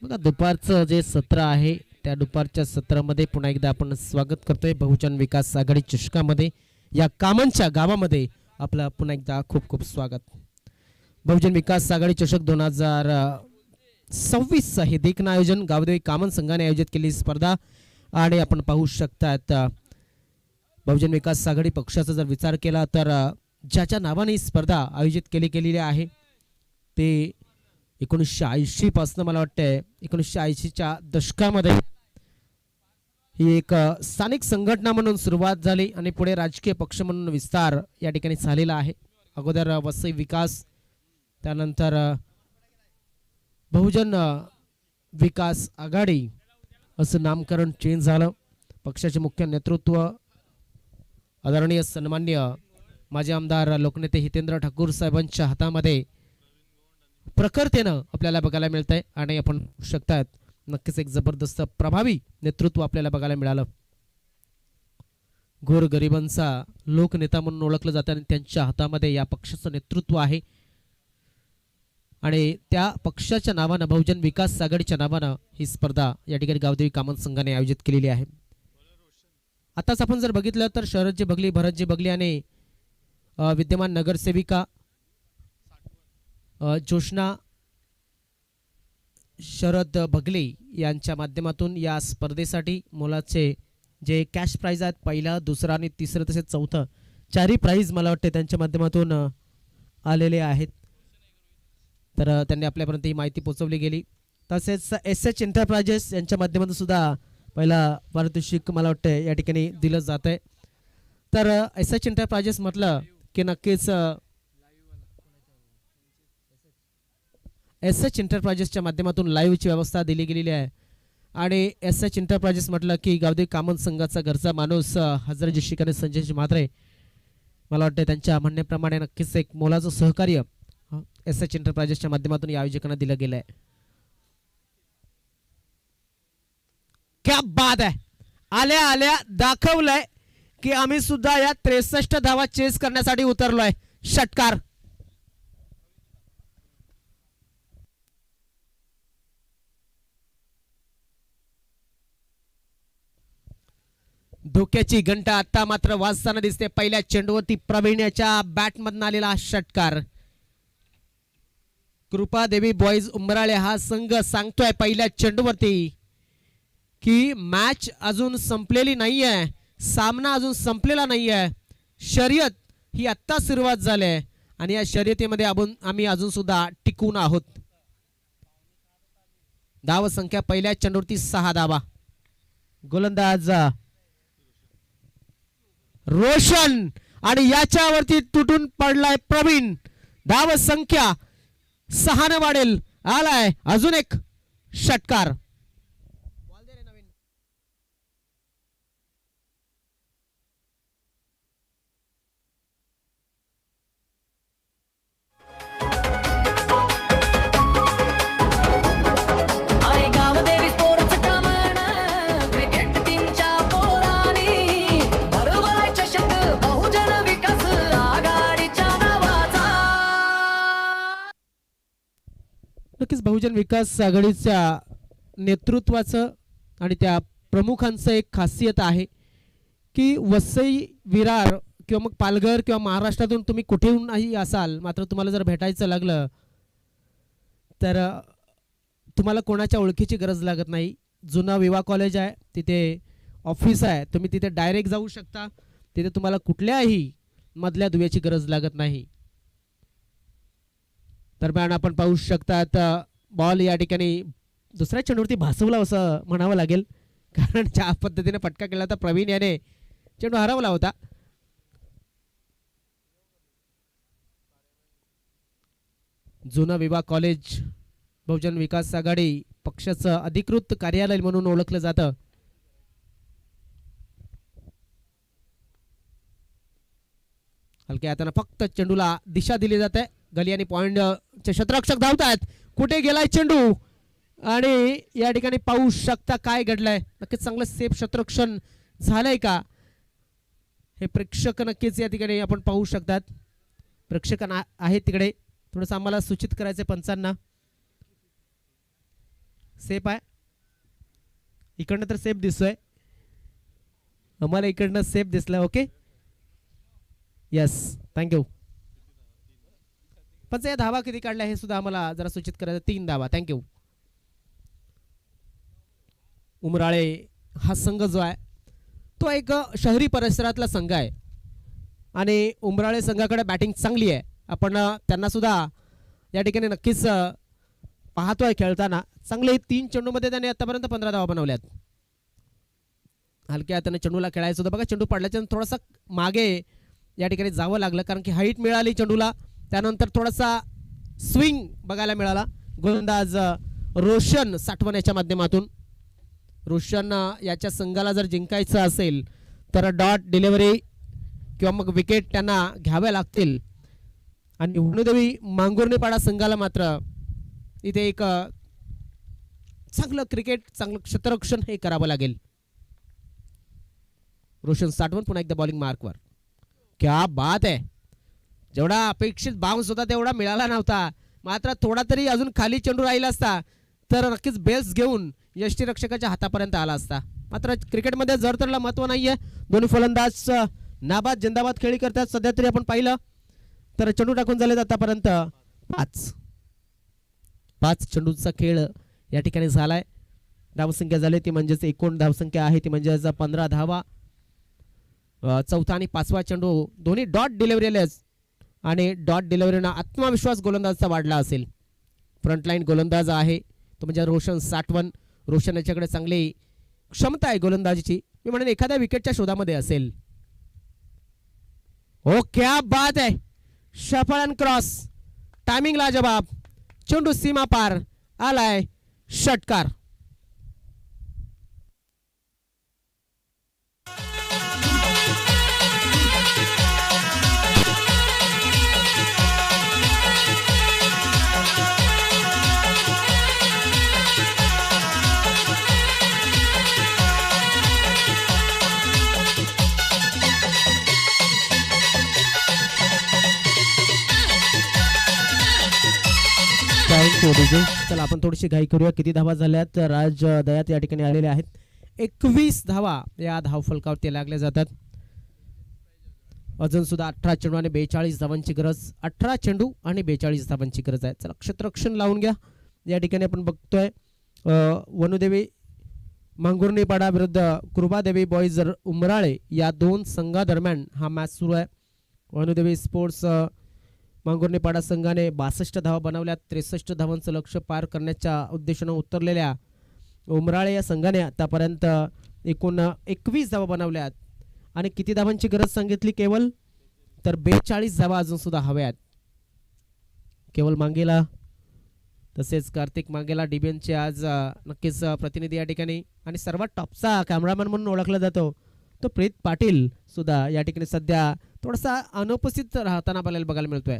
बघा दुपारचं जे सत्र आहे त्या दुपारच्या सत्रामध्ये पुन्हा एकदा आपण स्वागत करतोय बहुजन विकास आघाडी चषकामध्ये. या कामांच्या गावामध्ये आपलं पुन्हा एकदा खूप खूप स्वागत. बहुजन विकास आघाडी चषक 2026 हे देखील आयोजन गावदेवी कामन संघाने आयोजित केलेली स्पर्धा आणि आपण पाहू शकतात बहुजन विकास आघाडी पक्षाचा जर विचार केला तर ज्याच्या नावाने ही स्पर्धा आयोजित केलेली आहे ते 1980 पासून मला वाटतंय 1980च्या दशकामध्ये ही एक स्थानिक संघटना म्हणून सुरुवात झाली आणि पुढे राजकीय पक्ष म्हणून विस्तार या ठिकाणी झालेला आहे. अगोदर वसई विकास, त्यानंतर बहुजन विकास आघाडी असं नामकरण चेंज झालं. पक्षाचे मुख्य नेतृत्व आदरणीय सन्माननीय माजी आमदार लोकनेते हितेंद्र ठाकूर साहेबांच्या हातामध्ये प्रखरतेनं आपल्याला बघायला मिळत आहे आणि आपण शकतात नक्कीच एक जबरदस्त प्रभावी नेतृत्व आपल्याला बघायला मिळालं. गोरगरिबांचा लोकनेता म्हणून ओळखलं जातं आणि त्यांच्या हातामध्ये या पक्षाचं नेतृत्व आहे आणि त्या पक्षाच्या नावानं बहुजन विकास आघाडीच्या नावानं ही स्पर्धा या ठिकाणी गावदेवी कामन संघाने आयोजित केलेली आहे. आताच आपण जर बघितलं तर शरदजी बगली, भरतजी बगली आणि विद्यमान नगरसेविका जोशना शरद बगले यांच्या माध्यमातून या स्पर्धेसाठी मोलाचे जे कॅश प्राइज आहेत, पहिला, दुसरा आणि तिसरं तसेच चौथं, चारही प्राइज मला वाटते त्यांच्या माध्यमातून आलेले आहेत. तर त्यांनी आपल्यापर्यंत ही माहिती पोहोचवली गेली. तसेच SH एंटरप्राइजेस यांच्या माध्यमातून सुद्धा पहिला पारितोषिक मला वाटतं या ठिकाणी दिलं जात आहे. तर SH एंटरप्राइजेस म्हटलं की नक्कीच SH एंटरप्राइजेसच्या माध्यमातून लाईव्हची व्यवस्था दिली गेलेली आहे. आणि SH एंटरप्राइजेस म्हटलं की गावदेवी कामन संघाचा घरचा माणूस हजरत शिकाने संजय म्हात्रे, मला वाटतं त्यांच्या म्हणण्याप्रमाणे नक्कीच एक मोलाचं सहकार्य SH एंटरप्राइजेसच्या माध्यमातून या आयोजकांना दिलं गेलं आहे. क्या बात आहे, आल्या आल्या दाखवलंय की आम्ही सुद्धा या 63 धावा चेस करण्यासाठी उतरलोय. षटकार धोक्याची घंटा आता मात्र वाजताना दिसते. पहिल्या चेंडूवरती प्रवीण याच्या बॅटमधून आलेला षटकार. कृपादेवी बॉईज उंबराळे हा संघ सांगतोय पहिल्या चेंडूवरती की मॅच अजून संपलेली नाहीये, सामना अजून संपलेला नाहीये, शर्यत ही आत्ता सुरुवात झाली आहे आणि या शर्यतीमध्ये आम्ही अजून सुद्धा टिकून आहोत. धाव संख्या पहिल्या चेंडूवरती 6 धावा. गोलंदाज रोशन आणि याच्यावरती तुटून पडलाय प्रवीण. धाव संख्या 6 ने वाढेल. आलाय अजून एक षटकार. नक्कीच बहुजन विकास आघाडीच्या नेतृत्वाचं आणि त्या प्रमुखांचं एक खासियत आहे की वसई, विरार किंवा मग पालघर किंवा महाराष्ट्रातून तुम्ही कुठेहूनही असाल, मात्र तुम्हाला जर भेटायचं लागलं तर तुम्हाला कोणाच्या ओळखीची गरज लागत नाही. जुना विवा कॉलेज आहे, तिथे ऑफिस आहे, तुम्ही तिथे डायरेक्ट जाऊ शकता. तिथे तुम्हाला कुठल्याही मधल्या दुव्याची गरज लागत नाही. दरम्यान आपण पाहू शकतात बॉल या ठिकाणी दुसऱ्या चेंडूवरती भासवला असं म्हणावं लागेल, कारण ज्या पद्धतीने फटका केला होता प्रवीण याने चेंडू हरवला होता. जुना विवा कॉलेज बहुजन विकास आघाडी पक्षाचं अधिकृत कार्यालय म्हणून ओळखलं जातं. हलक्या हाताने फक्त चेंडूला दिशा दिली जाते. गली आणि पॉइंटचे क्षेत्ररक्षक धावतात. कुठे गेलाय चेंडू आणि या ठिकाणी पाहू शकता काय घडलंय. नक्कीच चांगलं सेफ क्षेत्ररक्षण झालंय का हे प्रेक्षक नक्कीच या ठिकाणी आपण पाहू शकतात. प्रेक्षक आहेत तिकडे, थोडंसं आम्हाला सूचित करायचं पंचांना. सेफ आहे इकडनं, तर सेफ दिसतोय आम्हाला, इकडनं सेफ दिसलं. Okay, yes, thank you. पण या धावा किती काढल्या हे सुद्धा आम्हाला जरा सूचित करायचं. 3 धावा, थँक्यू. उमराळे हा संघ जो आहे तो एक शहरी परिसरातला संघ आहे आणि उमराळे संघाकडे बॅटिंग चांगली आहे. आपण त्यांना सुद्धा या ठिकाणी नक्कीच पाहतोय खेळताना. चांगले 3 चेंडूमध्ये त्यांनी आतापर्यंत 15 धावा बनवल्यात. हलक्या हाताने चेंडूला खेळायचं होतं बघा. चेंडू पडल्याच्या थोडासा मागे या ठिकाणी जावं लागलं कारण की हाईट मिळाली चेंडूला. त्यानंतर थोडासा स्विंग बघायला मिळाला. गोलंदाज रोशन साठवण याच्या माध्यमातून. रोशन याच्या संघाला जर जिंकायचं असेल तर डॉट डिलिव्हरी किंवा मग विकेट त्यांना घ्याव्या लागतील. आणि हुणदेवी मांगुर्णीपाडा संघाला मात्र इथे एक चांगलं क्रिकेट, चांगलं क्षेत्ररक्षण हे करावं लागेल. रोशन साठवण पुन्हा एकदा बॉलिंग मार्कवर. क्या बात आहे. जेवढा अपेक्षित बाउन्स होता तेवढा मिळाला नव्हता, मात्र थोडा तरी अजून खाली चेंडू राहिला असता तर नक्कीच बेल्स घेऊन यष्टीरक्षकाच्या हातापर्यंत आला असता. मात्र क्रिकेटमध्ये जडतडला महत्व नाहीये. दोन्ही फलंदाज नाबाद जिंदाबाद खेळी करतात. सध्या तरी आपण पाहिलं तर चेंडू टाकून झालेत आतापर्यंत 5. 5 चेंडूचा खेळ या ठिकाणी झालाय. धावसंख्या झाली ती म्हणजेच एकूण धावसंख्या आहे ती म्हणजेच 15 धावा. चौथा आणि 5वा चेंडू दोन्ही डॉट डिलिव्हरीलेच आणि डॉट डिलिव्हरीनं आत्मविश्वास गोलंदाजचा वाढला असेल. फ्रंटलाईन गोलंदाज आहे तो म्हणजे रोशन साठवण. रोशन याच्याकडे चांगली क्षमता आहे गोलंदाजीची. मी म्हणेन एखाद्या विकेटच्या शोधामध्ये असेल. ओ क्या बात आहे. Shuffle and cross. टायमिंग लाजवाब. चेंडू सीमा पार आलाय. षटकार. चला आपण थोडीशी घाई करूया. किती धावा झाल्यात. राज दयात या ठिकाणी आलेले आहेत. 21 धावा या धावफलकावरती लागल्या जातात. अजून सुद्धा 18 चेंडू आणि 42 धावांची गरज. 18 चेंडू आणि 42 धावांची गरज आहे. चला क्षेत्ररक्षण लावून घ्या. या ठिकाणी आपण बघतोय वनुदेवी मांगुर्णीपाडा विरुद्ध कृपादेवी बॉईज उमराळे या दोन संघादरम्यान हा मॅच सुरू आहे. वनुदेवी स्पोर्ट्स मांगुर्णीपाडा संघाने 62 धावा बनवल्यात. 63 धावांचं लक्ष्य पार करण्याच्या उद्देशानं उतरलेल्या उमराळे या संघाने आतापर्यंत एकूण 21 धावा बनवल्यात. आणि किती धावांची गरज सांगितली केवळ तर 42 धावा अजून सुद्धा हव्यात. केवळ मांगेला तसेच कार्तिक मांगेला डीबीएनचे आज नक्कीच प्रतिनिधी या ठिकाणी आणि सर्वात टॉपचा कॅमेरामॅन म्हणून ओळखला जातो तो प्रीत पाटील सुद्धा या ठिकाणी सध्या थोडासा अनुपस्थित राहताना आपल्याला बघायला मिळतोय.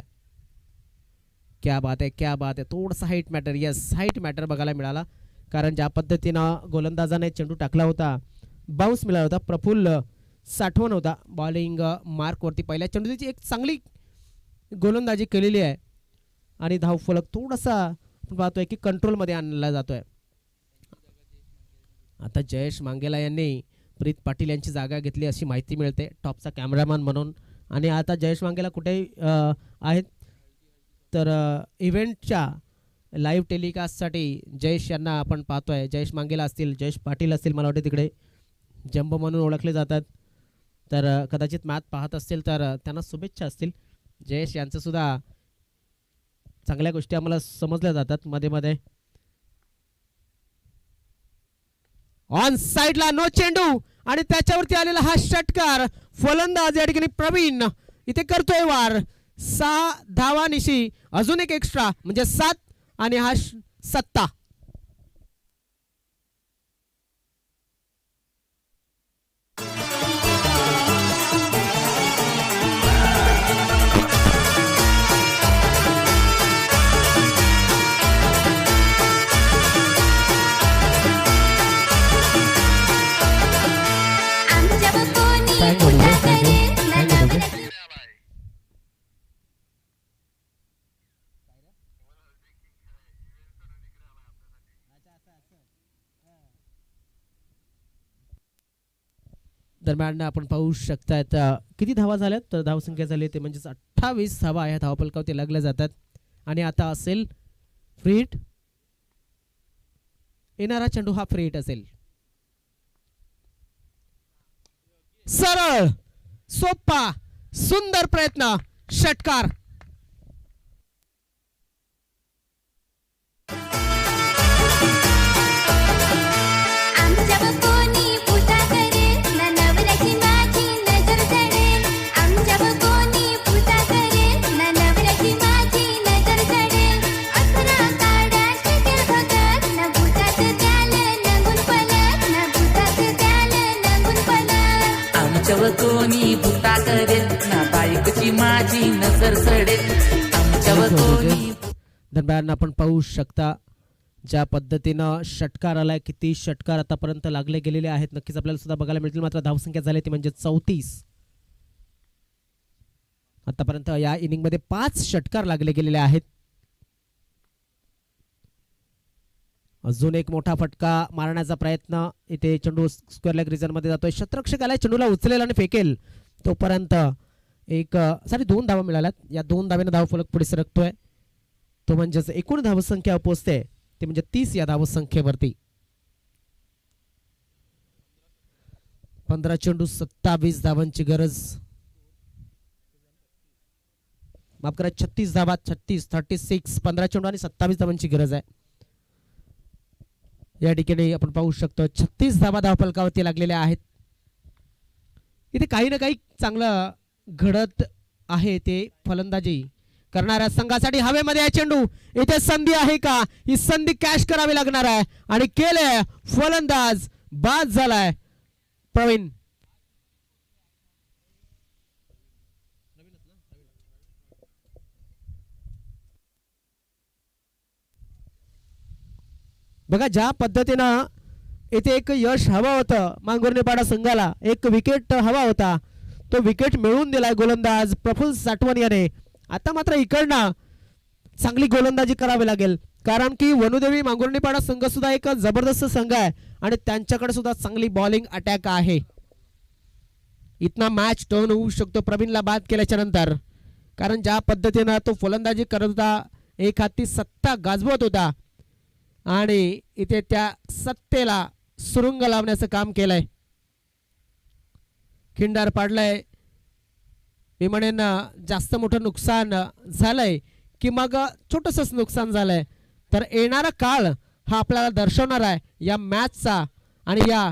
क्या बात आहे, क्या बात आहे. थोडासा height matter. Yes, height matter बघायला मिळाला. कारण ज्या पद्धतीनं गोलंदाजाने चेंडू टाकला होता, बाउन्स मिळाला होता, प्रफुल्ल साठवण होता बॉलिंग मार्कवरती. पहिल्या चेंडूची एक चांगली गोलंदाजी केलेली आहे आणि धावफलक थोडासा आपण पाहतोय की कंट्रोलमध्ये आणला जातोय. आता जयेश मांगेला यांनी प्रीत पाटील यांची जागा घेतली अशी माहिती मिळते टॉपचा कॅमेरामॅन म्हणून. आणि आता जयेश मांगेला कुठेही आहेत तर इव्हेंटच्या लाईव्ह टेलिकास्टसाठी जयेश यांना आपण पाहतोय. जयेश मांगेला असतील, जयेश पाटील असतील, मला वाटते तिकडे जंबो म्हणून ओळखले जातात. तर कदाचित मॅच पाहत असतील तर त्यांना शुभेच्छा असतील. जयेश यांचं सुद्धा चांगल्या गोष्टी आम्हाला समजल्या जातात मध्ये मध्ये. ऑन साइडला नो चेंडू आणि त्याच्यावरती आलेला हा षटकार. फलंदाज या ठिकाणी प्रवीण इथे करतोय वार. 6 धावानिशी अजून एक एक्स्ट्रा म्हणजे 7 आणि हा 7. दरम्यान आपण पाहू शकतात किती धावा झाल्यात तर धावसंख्या झाली ते म्हणजेच 28 धावा या धावफलकावरती लागल्या जातात. आणि आता असेल फ्री हिट. येणारा चेंडू हा फ्री हिट असेल. सरळ सोपा सुंदर प्रयत्न. षटकार. कोणी भुता करेल ना बायकोची माझी नजर सडेल. दरम्यान आपण पाहू शकता ज्या पद्धतीनं षटकार आलाय. किती षटकार आतापर्यंत लागले गेलेले आहेत नक्कीच आपल्याला सुद्धा बघायला मिळतील. मात्र धावसंख्या झाली ती म्हणजे 34. आतापर्यंत या इनिंग मध्ये 5 षटकार लागले गेलेले आहेत. अजून एक मोठा फटका मारण्याचा प्रयत्न. इथे चेंडू स्क्वेअर लेग रिजन मध्ये जातोय. क्षेत्ररक्षक आलाय, चेंडूला उचलेल आणि फेकेल. तोपर्यंत एक 2 धावा मिळाल्यात. या 2 धावेने धावफलक पुढे सरकतोय. तो म्हणजेच एकूण धावसंख्या पोहोचते ते म्हणजे 30 या धावसंख्येवरती. 15 चेंडू 27 धावांची गरज. माफ करा 36 धावा, 36 15 चेंडू आणि 27 धावांची गरज आहे. या ठिकाणी आपण पाहू शकतो 36 धावा धावफलकावरती लागलेल्या आहेत. इथे काही ना काही चांगलं घडत आहे ते फलंदाजी करणाऱ्या संघासाठी. हवेमध्ये आहे चेंडू, इथे संधी आहे का? ही संधी कॅश करावी लागणार आहे आणि केले. फलंदाज बाद झालाय प्रवीण. बघा ज्या पद्धतीनं इथे एक यश हवं होतं मांगुर्णेपाडा संघाला, एक विकेट हवा होता, तो विकेट मिळवून दिलाय गोलंदाज प्रफुल्ल साठवण याने. आता मात्र इकडनं चांगली गोलंदाजी करावी लागेल, कारण की वनुदेवी मांगुर्णेपाडा संघ सुद्धा एक जबरदस्त संघ आहे आणि त्यांच्याकडे सुद्धा चांगली बॉलिंग अटॅक आहे. इतना मॅच टर्न होऊ शकतो प्रवीणला बाद केल्याच्या नंतर, कारण ज्या पद्धतीनं तो फलंदाजी करत होता, एक हाती सत्ता गाजवत होता आणि इथे त्या सत्तेला सुरुंग लावण्याचं काम केलंय, खिंडार पाडलंय. मी म्हणेन जास्त मोठं नुकसान झालंय की मग छोटंसंच नुकसान झालंय, तर येणारा काळ हा आपल्याला दर्शवणार आहे या मॅचचा आणि या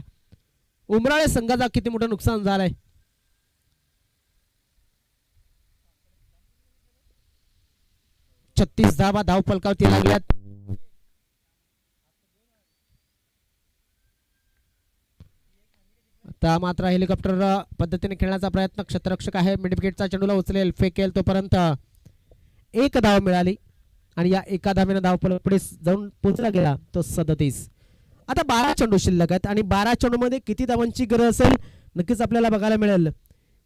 उमराळे संघाचा किती मोठं नुकसान झालंय. छत्तीस धावा धावफलकावरती लागल्यात. आता मात्र हेलिकॉप्टर पद्धतीने खेळण्याचा प्रयत्न क्षेत्ररक्षक आहे. मिडविकेटचा चेंडूला उचलेल, फेकेल, तोपर्यंत एक धाव मिळाली आणि या एका धावेने धावफलक पुढे जाऊन पोहोचला गेला तो 37. आता 12 चेंडू शिल्लक आहेत आणि 12 चेंडू मध्ये किती धावांची गरज असेल नक्कीच आपल्याला बघायला मिळेल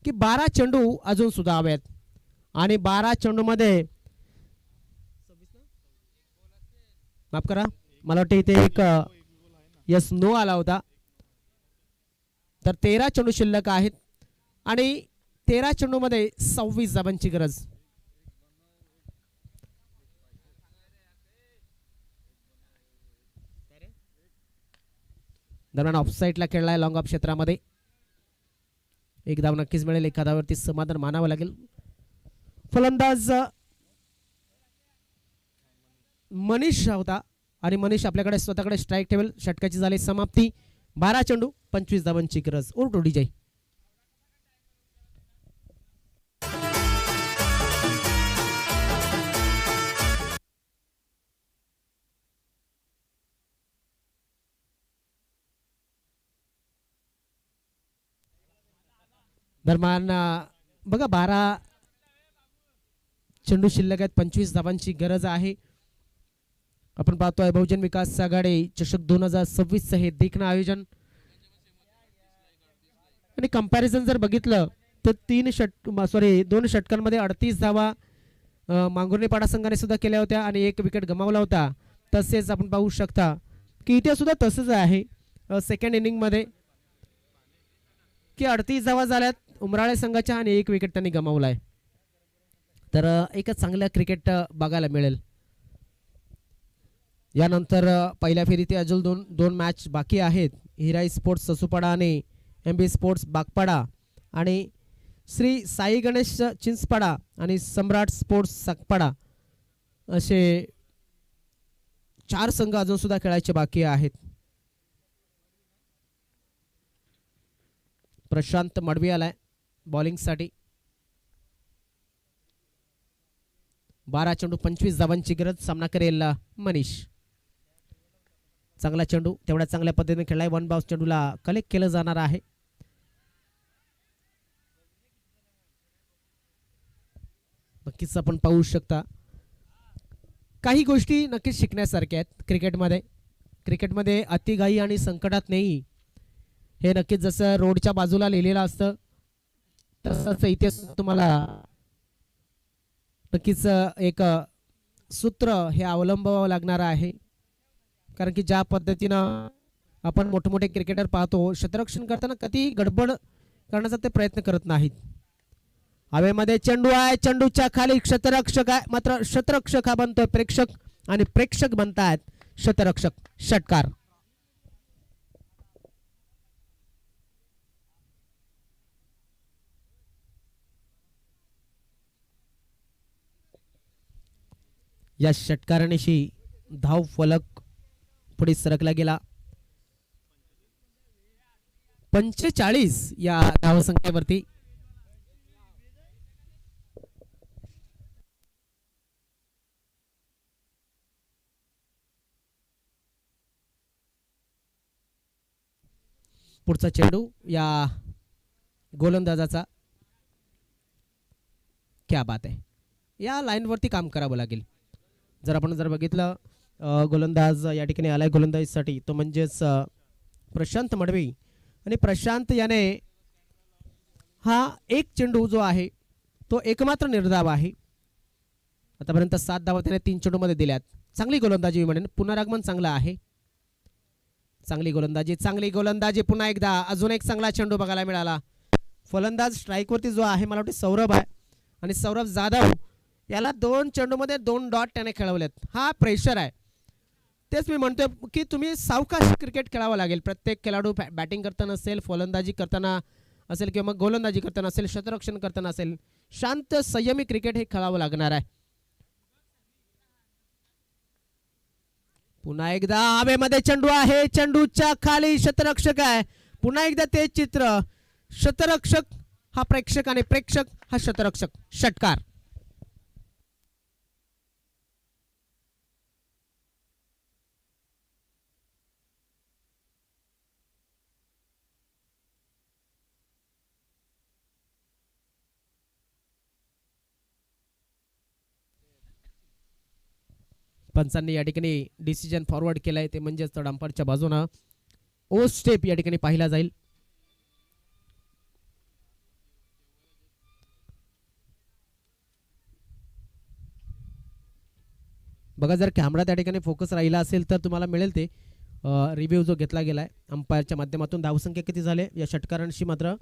की 12 चेंडू अजून सुद्धा हवेत आणि 12 चेंडू मध्ये माफ करा, मला वाटतं इथे एक यस नो आला होता. तर 13 चेंडू शिल्लक आहेत आणि 13 चेंडू मध्ये 26 धावांची गरज. दरम्यान ऑफसाईडला खेळलाय लॉंग ऑफ क्षेत्रामध्ये. एक धाव नक्कीच मिळेल, एका धावावरती समाधान मानावं लागेल. फलंदाज मनीष होता आणि मनीष आपल्याकडे स्वतःकडे स्ट्राईक ठेवेल. षटकाची झाली समाप्ती. 12 चेंडू 25 धावांची गरज. उर्टो डीजे. दरम्यान बघा 12 चेंडू शिल्लक आहेत, 25 धावांची गरज आहे. आपण पाहतोय बहुजन विकास आघाडी चषक 2026 हे देखणं आयोजन आणि कंपॅरिझन जर बघितलं तर 2 षटकांमध्ये 38 धावा मांगुर्णेपाडा संघाने सुद्धा केल्या होत्या आणि एक विकेट गमावला होता. तसेच आपण पाहू शकता की इथे सुद्धा तसंच आहे सेकंड इनिंग मध्ये की 38 धावा झाल्यात उमराळे संघाच्या आणि एक विकेट त्यांनी गमावलाय. तर एकच चांगलं क्रिकेट बघायला मिळेल. यानंतर पहिल्या फेरीत अजून दोन मॅच बाकी आहेत. हिराई स्पोर्ट्स ससूपाडा आणि MB स्पोर्ट्स बागपाडा आणि श्री साई गणेश चिंचपाडा आणि सम्राट स्पोर्ट्स सागपाडा असे 4 संघ अजून सुद्धा खेळायचे बाकी आहेत. प्रशांत मडवी आलाय बॉलिंगसाठी. 12 चेंडू 25 धावांची गरज. सामना करेल मनीष. चांगला चेंडू तेवढ्या चांगल्या पद्धतीने खेळलाय. 1 बाउन्स चेंडूला कलेक्ट केलं जाणार आहे. नक्कीच आपण पाहू शकता काही गोष्टी नक्कीच शिकण्यासारख्या आहेत क्रिकेटमध्ये. क्रिकेटमध्ये अतिघाई आणि संकटात नाही हे नक्कीच जसं रोडच्या बाजूला लिहिलेलं असतं तसंच इथे तुम्हाला नक्कीच एक सूत्र हे अवलंबावं लागणार आहे. कारण की ज्या पद्धतीनं आपण मोठमोठे क्रिकेटर पाहतो क्षेत्ररक्षण करताना कधी गडबड करण्याचा ते प्रयत्न करत नाहीत हवेमध्ये चेंडू आहे, चेंडूच्या खाली क्षेत्ररक्षक आहे, मात्र क्षेत्ररक्षक हा बनतोय प्रेक्षक आणि प्रेक्षक बनतायत क्षेत्ररक्षक. षटकार. या षटकारानेशी धाव फलक पुढे सरकला गेला. 45 या धावसंख्येवरती. पुढचा चेंडू या गोलंदाजाचा. क्या बात आहे. या लाईनवरती काम करावं लागेल. जर आपण बघितलं गोलंदाज या ठिकाणी आलाय गोलंदाजीसाठी तो म्हणजेच प्रशांत मडवी. आणि प्रशांत याने हा एक चेंडू जो आहे तो एकमात्र निर्धाव आहे. आतापर्यंत 7 धावा त्याने 3 चेंडूमध्ये दिल्यात. चांगली गोलंदाजी म्हणेन. पुनरागमन चांगलं आहे. चांगली गोलंदाजी पुन्हा एकदा. अजून एक चांगला चेंडू बघायला मिळाला. फलंदाज स्ट्राईकवरती जो आहे मला वाटतं सौरभ आहे आणि सौरभ जाधव याला 2 चेंडूमध्ये 2 डॉट त्याने खेळवलेत. हा प्रेशर आहे. तेच मी म्हणतोय की तुम्ही सावकाश क्रिकेट खेळावं लागेल. प्रत्येक खेळाडू बॅटिंग करताना असेल, फलंदाजी करताना असेल किंवा मग गोलंदाजी करताना असेल, क्षेत्ररक्षण करताना असेल, शांत संयमी क्रिकेट हे खेळावं लागणार आहे. पुन्हा एकदा हवेमध्ये चेंडू आहे, चेंडूच्या खाली क्षेत्ररक्षक आहे. पुन्हा एकदा ते चित्र. क्षेत्ररक्षक हा प्रेक्षक आणि प्रेक्षक हा क्षेत्ररक्षक. षटकार. पंचांनी या ठिकाणी डिसिजन फॉरवर्ड केलाय ते म्हणजेच डंपरच्या बाजूनं ओ स्टेप या ठिकाणी पाहिला जाईल. बघा जर कॅमेरा त्या ठिकाणी फोकस राहिला असेल तर तुम्हाला मिळेल ते रिव्ह्यू जो घेतला गेलाय अंपायरच्या माध्यमातून. धावसंख्या किती झाले या षटकारांशी मात्र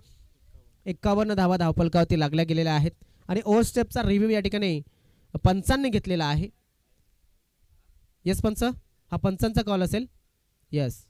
51 धावा धावफलकावरती लागल्या गेलेल्या आहेत आणि ओव्हर स्टेपचा रिव्ह्यू या ठिकाणी पंचांनी घेतलेला आहे. येस पंच, हा पंचांचा कॉल असेल. येस.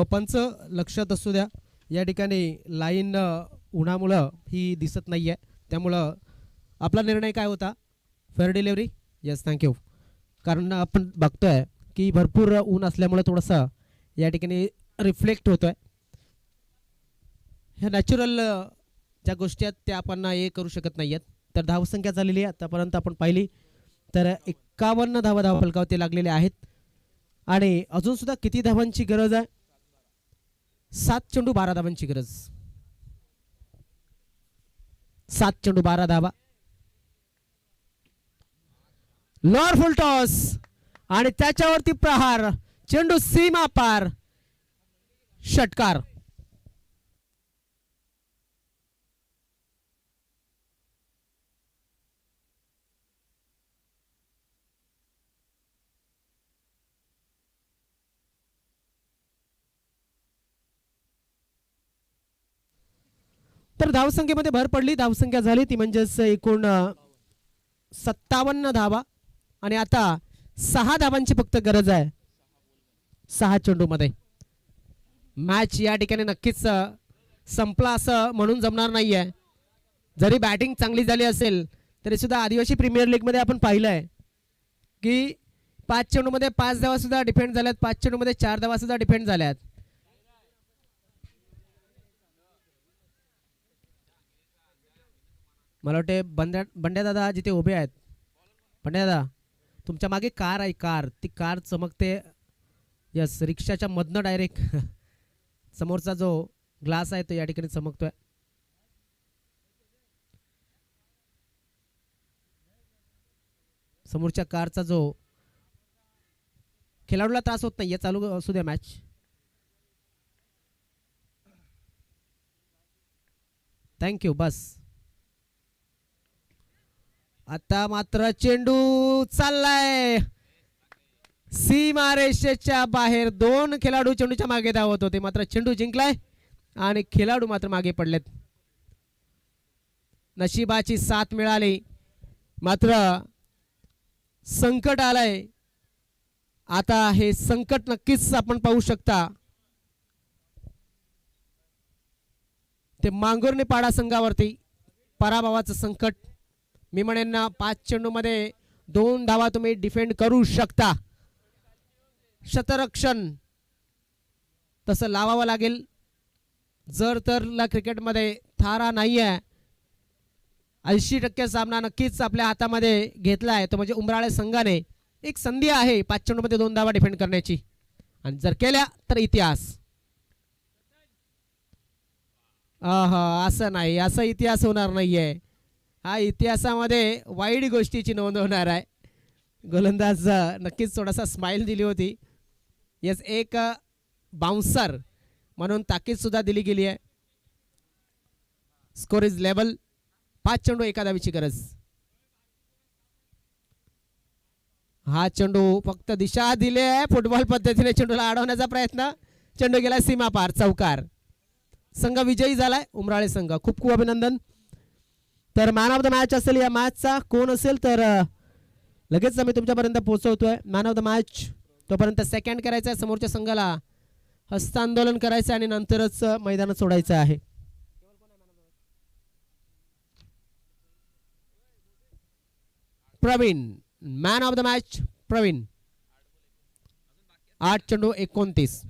पंच लक्षात असू द्या या ठिकाणी लाईन उन्हामुळं ही दिसत नाही आहे. त्यामुळं आपला निर्णय काय होता? Fair delivery. Yes thank you. कारण आपण बघतोय की भरपूर ऊन असल्यामुळे थोडंसं या ठिकाणी रिफ्लेक्ट होतो आहे. ह्या नॅचरल ज्या गोष्टी आहेत त्या आपण हे करू शकत नाही आहेत. तर धावसंख्या झालेली आहे आतापर्यंत आपण पाहिली तर 51 धावा धावफलकावरती लागलेले आहेत आणि अजूनसुद्धा किती धावांची गरज आहे? 7 चेंडू 12 धावांची गरज. 7 चेंडू 12 धावा. लॉर फुल टॉस आणि त्याच्यावरती प्रहार. चेंडू सीमा पार. षटकार. तर धावसंख्येमध्ये भर पडली. धावसंख्या झाली ती म्हणजेच एकूण 57 धावा आणि आता 6 धावांची फक्त गरज आहे 6 चेंडूमध्ये. मॅच या ठिकाणी नक्कीच संपला असं म्हणून जमणार नाहीये. जरी बॅटिंग चांगली झाली असेल तरी सुद्धा आदिवासी प्रीमियर लीग मध्ये आपण पाहिलंय की 5 चेंडूमध्ये 5 धावा सुद्धा डिफेंड झाल्यात, 5 चेंडूमध्ये 4 धावा सुद्धा डिफेंड झाल्यात. मला वाटते बंड्या दादा जिथे उभे आहेत, बंड्या दादा तुमच्या मागे कार आहे, कार ती कार चमकते. यस, रिक्षाच्या मधनं डायरेक्ट समोरचा जो ग्लास आहे तो या ठिकाणी चमकतोय. समोरच्या कारचा जो खेळाडूला त्रास होत नाहीये. चालू असू द्या मॅच. थँक्यू. बस आता मात्र चेंडू चाललाय सीमारेषेच्या बाहेर. 2 खेळाडू चेंडूच्या मागे धावत होते, मात्र चेंडू जिंकलाय आणि खेळाडू मात्र मागे पडलेत. नशिबाची साथ मिळाली, मात्र संकट आलंय. आता हे संकट नक्कीच आपण पाहू शकता ते मांगुर्णी पाडा संघावरती पराभवाचं संकट. मी म्हणेन ना 5 चेंडूमध्ये 2 धावा तुम्ही डिफेंड करू शकता. शतरक्षण तसं लावावं लागेल. जर तर क्रिकेटमध्ये थारा नाही आहे, 80% सामना नक्कीच आपल्या हातामध्ये घेतला आहे, तो म्हणजे उमराळे संघाने. एक संधी आहे 5 चेंडूमध्ये 2 धावा डिफेंड करण्याची आणि जर केल्या तर इतिहास. असं नाही, असा इतिहास होणार नाहीये. हा इतिहासामध्ये वाईट गोष्टीची नोंद होणार आहे. गोलंदाज नक्कीच थोडासा स्माइल दिली होती. येस, एक बाउन्सर म्हणून ताकीद सुद्धा दिली गेली आहे. Score is level. 5 चेंडू 1 धावीची गरज. हा चेंडू फक्त दिशा दिली आहे फुटबॉल पद्धतीने चेंडूला अडवण्याचा प्रयत्न. चेंडू गेला सीमा पार, चौकार. संघ विजयी झालाय उमराळे संघ. खूप खूप अभिनंदन. तर मॅन ऑफ द मॅच असेल या मॅचचा कोण असेल तर लगेच आम्ही तुमच्यापर्यंत पोहोचवतोय. मॅन ऑफ द मॅच तोपर्यंत सेकंड करायचं आहे, समोरच्या संघाला हस्तांदोलन करायचं आणि नंतरच मैदानात सोडायचं आहे. Praveen man of the match. Praveen 8 चेंडू 29.